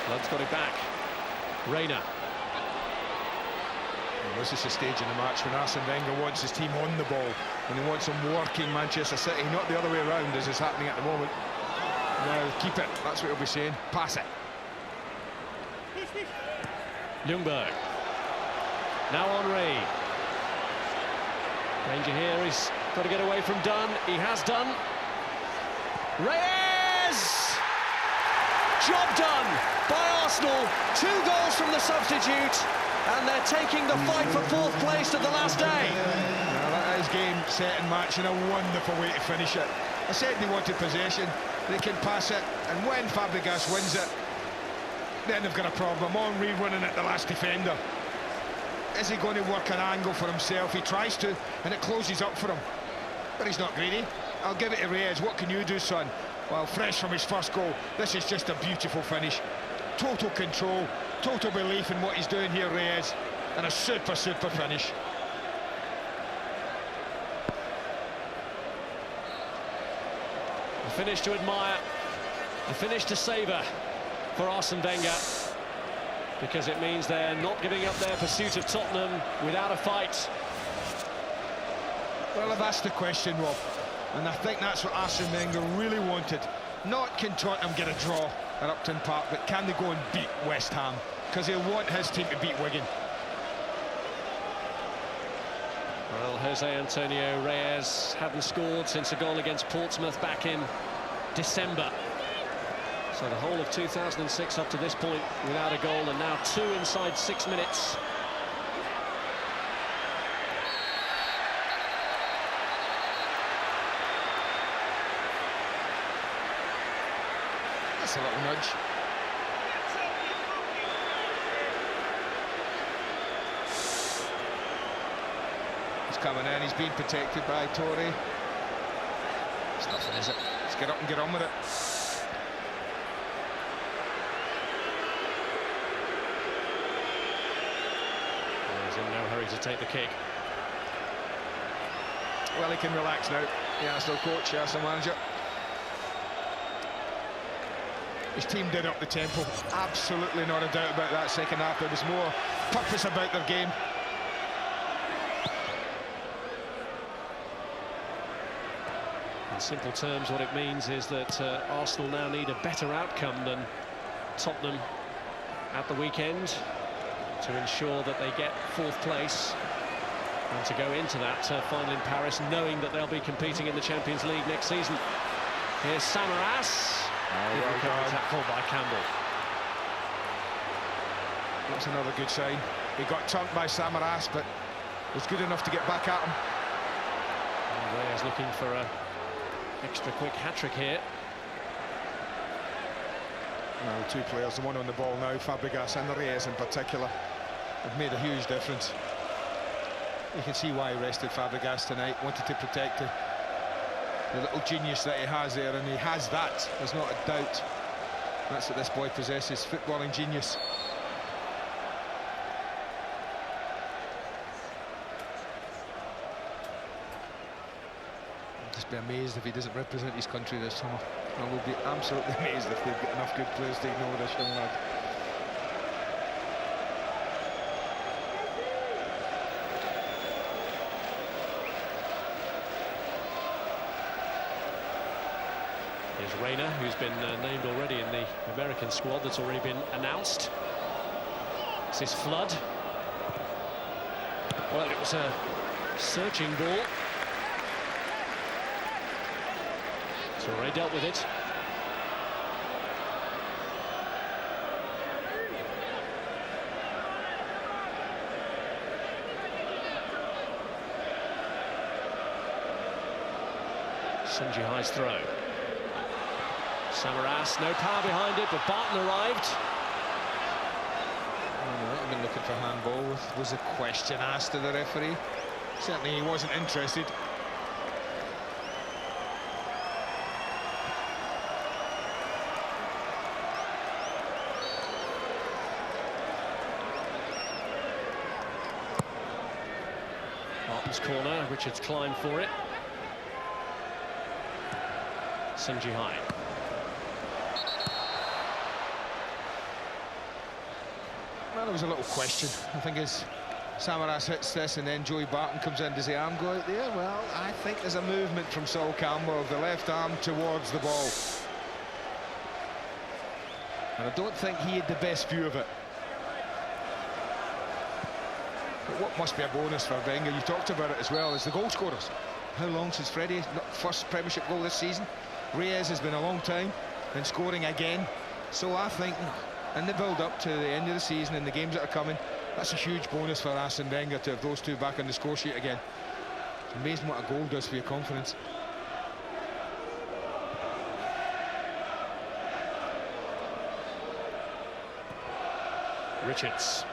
Flood's got it back. Reyna. Well, this is the stage in the match when Arsene Wenger wants his team on the ball, and he wants them working Manchester City, not the other way around as is happening at the moment. Now keep it, that's what he'll be saying. Pass it. Ljungberg. Now Henry. Danger here, he's got to get away from Dunn. He has done. Reyes! Job done by Arsenal. 2 goals from the substitute, and they're taking the fight for 4th place to the last day. Now that is game, set and match, and a wonderful way to finish it. I said they wanted possession, they can pass it, and when Fabregas wins it, then they've got a problem. Henry running at the last defender. Is he going to work an angle for himself? He tries to, and it closes up for him. But he's not greedy. I'll give it to Reyes. What can you do, son? Well, fresh from his first goal, this is just a beautiful finish. Total control, total belief in what he's doing here, Reyes, and a super finish. A finish to admire, a finish to savour for Arsene Wenger, because it means they're not giving up their pursuit of Tottenham without a fight. Well, that's the question, Rob, and I think that's what Arsene Wenger really wanted. Not can Tottenham get a draw at Upton Park, but can they go and beat West Ham? Because he'll want his team to beat Wigan. Well, Jose Antonio Reyes hadn't scored since a goal against Portsmouth back in December. So the whole of 2006 up to this point without a goal, and now 2 inside 6 minutes. That's a little nudge. He's coming in, he's being protected by Torre. It's nothing, is it? Let's get up and get on with it. He's in no hurry to take the kick. Well, he can relax now. The Arsenal coach, Arsenal manager. His team did up the tempo. Absolutely not a doubt about that second half. There was more purpose about their game. In simple terms, what it means is that Arsenal now need a better outcome than Tottenham at the weekend to ensure that they get 4th place and to go into that final in Paris knowing that they'll be competing in the Champions League next season. Here's Samaras. Good recovery tackle by Campbell. That's another good sign. He got chunked by Samaras, but was good enough to get back at him. Reyes looking for a extra quick hat-trick here. Well, 2 players, the one on the ball now, Fabregas and Reyes in particular, have made a huge difference. You can see why he rested Fabregas tonight, wanted to protect the little genius that he has there, and he has that, there's not a doubt. That's what this boy possesses, footballing genius. Just be amazed if he doesn't represent his country this summer. I will be absolutely amazed if they've got enough good players to ignore this young lad. Here's Reina, who's been named already in the American squad that's already been announced. This is Flood. Well, it was a searching ball. Toure dealt with it. Sunjihai's throw. Samaras, no power behind it, but Barton arrived. I've been looking for handball. Was a question asked to the referee? Certainly he wasn't interested. Barton's corner, Richards climbed for it. Sunjihai. Well, there was a little question. I think as Samaras hits this and then Joey Barton comes in, does the arm go out there? Well, I think there's a movement from Sol Campbell of the left arm towards the ball. And I don't think he had the best view of it. But what must be a bonus for Wenger, you talked about it as well, is the goal scorers. How long since Freddie, first Premiership goal this season? Reyes has been a long time, and scoring again. So I think in the build-up to the end of the season and the games that are coming, that's a huge bonus for Arsene Wenger to have those two back on the score sheet again. It's amazing what a goal does for your confidence. Richards.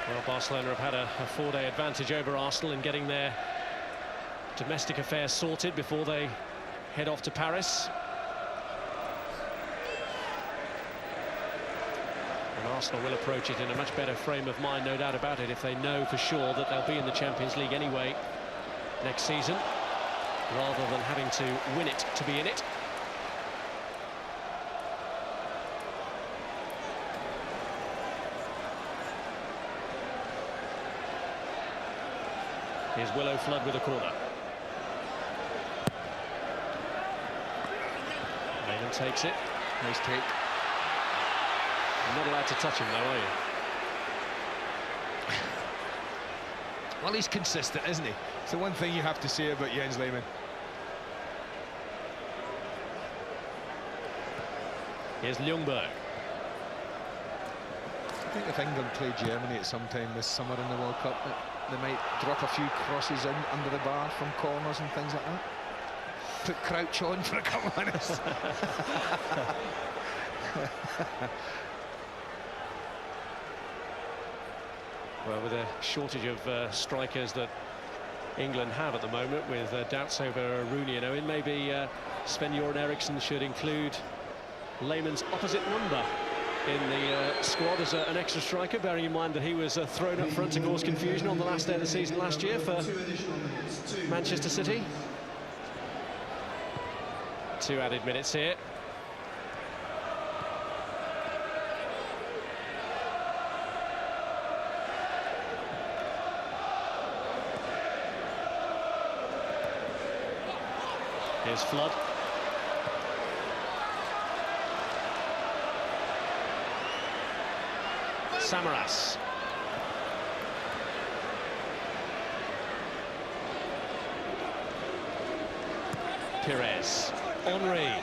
Well, Barcelona have had a 4-day advantage over Arsenal in getting their domestic affairs sorted before they head off to Paris. And Arsenal will approach it in a much better frame of mind, no doubt about it, if they know for sure that they'll be in the Champions League anyway next season, rather than having to win it to be in it. Here's Willow Flood with a corner. Lehmann takes it. Nice take. You're not allowed to touch him though, are you? Well, he's consistent, isn't he? It's the one thing you have to say about Jens Lehmann. Here's Ljungberg. I think if England play Germany at some time this summer in the World Cup, they might drop a few crosses in under the bar from corners and things like that. Put Crouch on for a couple of minutes. Well, with a shortage of strikers that England have at the moment, with doubts over Rooney and Owen, maybe Sven-Göran Eriksson should include Lehmann's opposite number in the squad as an extra striker, bearing in mind that he was thrown up front to cause confusion on the last day of the season last year for Manchester City. 2 added minutes here. Here's Flood. Samaras. Pires. Henry.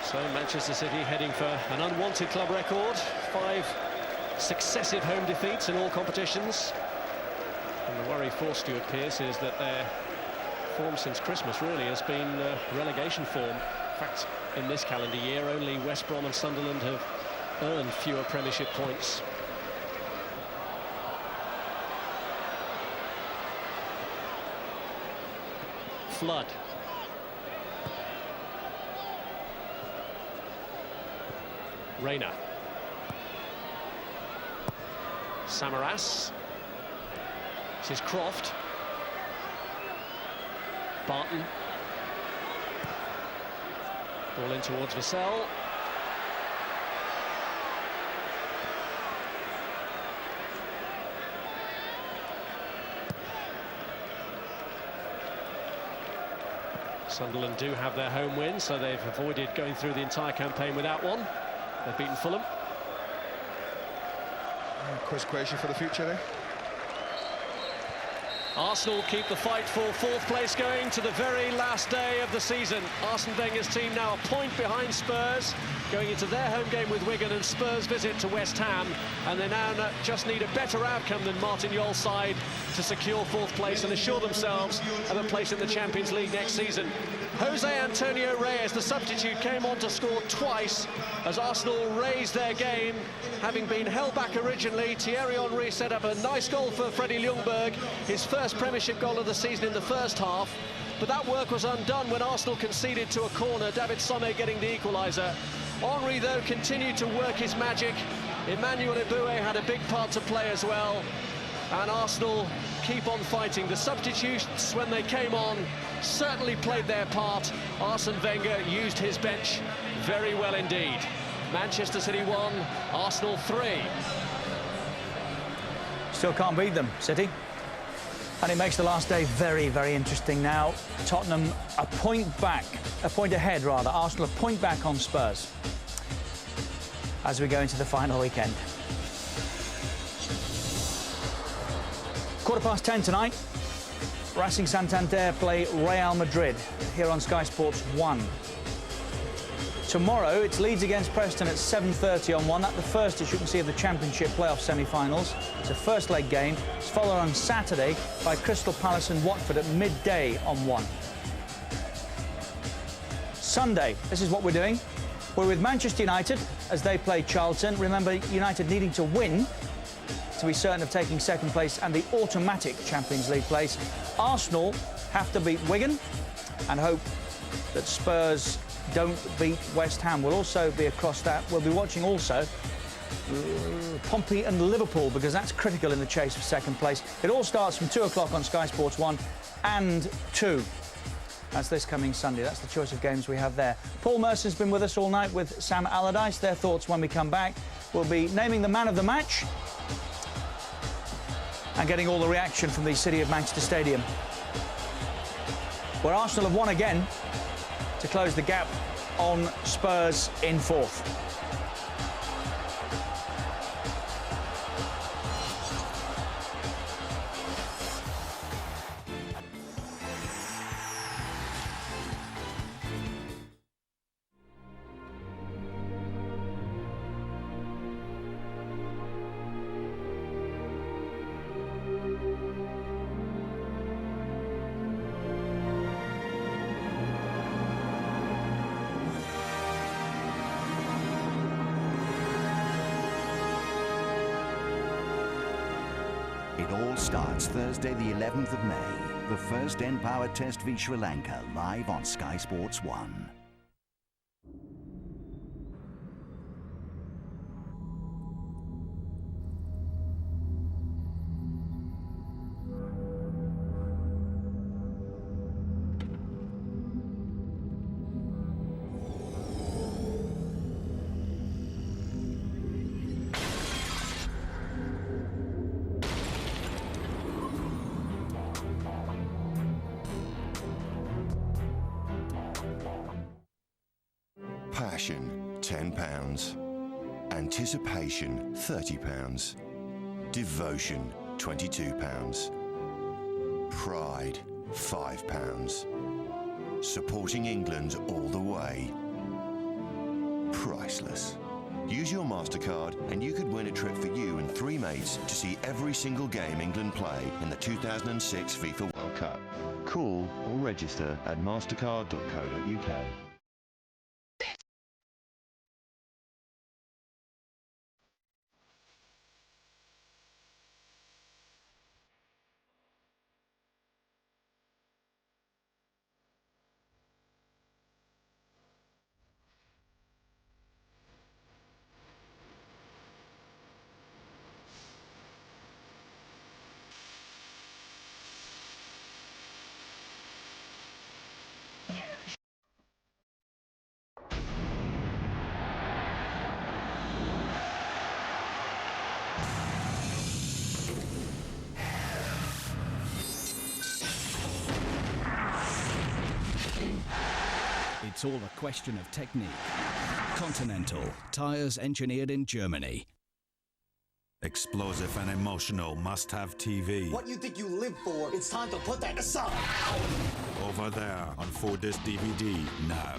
So Manchester City heading for an unwanted club record. 5 successive home defeats in all competitions. And the worry for Stuart Pearce is that their form since Christmas really has been relegation form. In fact, in this calendar year, only West Brom and Sunderland have earned fewer Premiership points. Flood. Reina. Samaras. This is Croft. Barton. Ball in towards Vassell. Sunderland do have their home win, so they've avoided going through the entire campaign without one. They've beaten Fulham. Quiz question for the future there. Arsenal keep the fight for 4th place going to the very last day of the season. Arsene Wenger's team now a point behind Spurs, going into their home game with Wigan and Spurs' visit to West Ham. And they now just need a better outcome than Martin Jol's side to secure 4th place and assure themselves of a place in the Champions League next season. Jose Antonio Reyes, the substitute, came on to score twice as Arsenal raised their game. Having been held back originally, Thierry Henry set up a nice goal for Freddie Ljungberg, his first Premiership goal of the season in the first half. But that work was undone when Arsenal conceded to a corner, David Somme getting the equaliser. Henry, though, continued to work his magic. Emmanuel Eboué had a big part to play as well. And Arsenal keep on fighting. The substitutes, when they came on, certainly played their part. Arsene Wenger used his bench very well indeed. Manchester City 1, Arsenal 3. Still can't beat them, City. And it makes the last day very, very interesting now. Tottenham a point ahead rather. Arsenal a point back on Spurs as we go into the final weekend. 10:15 tonight. Racing Santander play Real Madrid here on Sky Sports 1. Tomorrow it's Leeds against Preston at 7:30 on 1. That's the first, as you can see, of the Championship playoff semi-finals. It's a first leg game. It's followed on Saturday by Crystal Palace and Watford at midday on 1. Sunday, this is what we're doing. We're with Manchester United as they play Charlton. Remember, United needing to win to be certain of taking 2nd place and the automatic Champions League place. Arsenal have to beat Wigan and hope that Spurs don't beat West Ham. We'll also be across that. We'll be watching also Pompey and Liverpool, because that's critical in the chase for 2nd place. It all starts from 2 o'clock on Sky Sports 1 and 2. That's this coming Sunday. That's the choice of games we have there. Paul Mercer's been with us all night with Sam Allardyce. Their thoughts when we come back. We'll be naming the man of the match and getting all the reaction from the City of Manchester Stadium, where Arsenal have won again to close the gap on Spurs in 4th. It all starts Thursday the 11th of May. The first N-Power Test v Sri Lanka, live on Sky Sports 1. Passion, £10. Anticipation, £30. Devotion, £22. Pride, £5. Supporting England all the way. Priceless. Use your MasterCard and you could win a trip for you and 3 mates to see every single game England play in the 2006 FIFA World Cup. Call or register at mastercard.co.uk. It's all a question of technique. Continental, tyres engineered in Germany. Explosive and emotional must-have TV. What you think you live for, it's time to put that aside. Over there on 4-disc DVD now.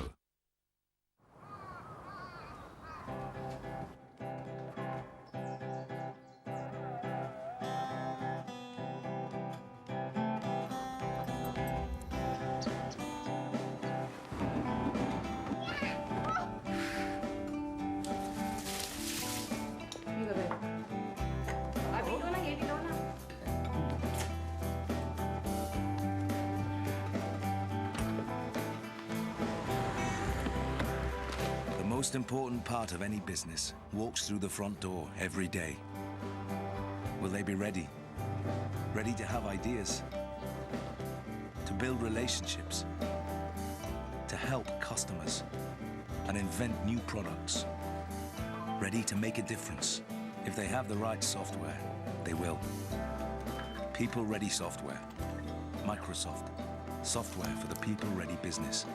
The most important part of any business walks through the front door every day. Will they be ready? Ready to have ideas? To build relationships? To help customers? And invent new products? Ready to make a difference? If they have the right software, they will. People-ready software. Microsoft. Software for the people-ready business.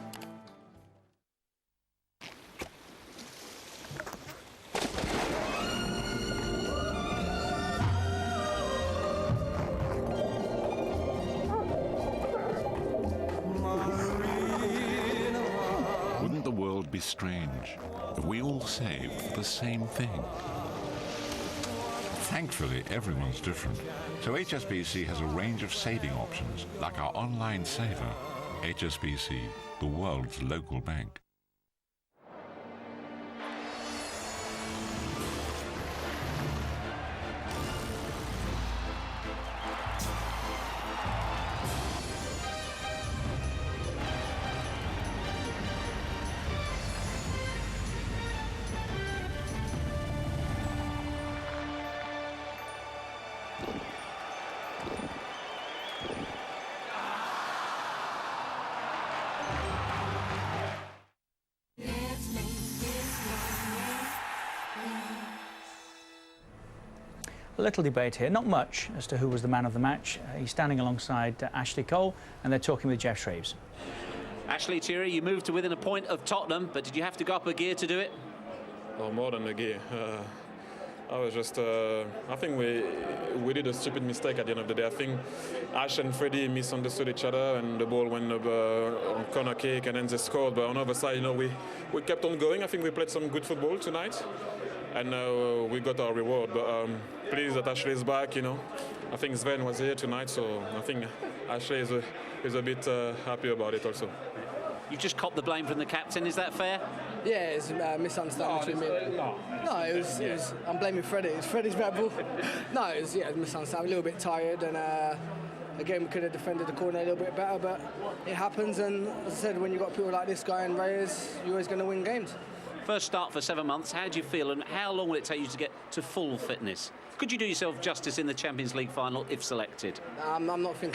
Wouldn't the world be strange if we all saved the same thing? Thankfully, everyone's different. So HSBC has a range of saving options, like our online saver. HSBC, the world's local bank. A little debate here, not much, as to who was the man of the match. He's standing alongside Ashley Cole, and they're talking with Geoff Shreeves. Ashley, Thierry, you moved to within a point of Tottenham, but did you have to go up a gear to do it? Oh, more than a gear. I was just, I think we did a stupid mistake at the end of the day. I think Ash and Freddie misunderstood each other, and the ball went up on corner kick, and then they scored. But on the other side, you know, we kept on going. I think we played some good football tonight, and we got our reward. But pleased that Ashley is back. You know, I think Sven was here tonight, so I think Ashley is a bit happy about it also. You just copped the blame from the captain, is that fair? Yeah, it's a misunderstanding between me. No, it was. I'm blaming Freddie. It's Freddie's bad ball. No, it was a misunderstanding. A little bit tired, and again, we could have defended the corner a little bit better, but it happens. And as I said, when you've got people like this guy and Reyes, you're always going to win games. First start for 7 months. How do you feel, and how long will it take you to get to full fitness? Could you do yourself justice in the Champions League final if selected? I'm not thinking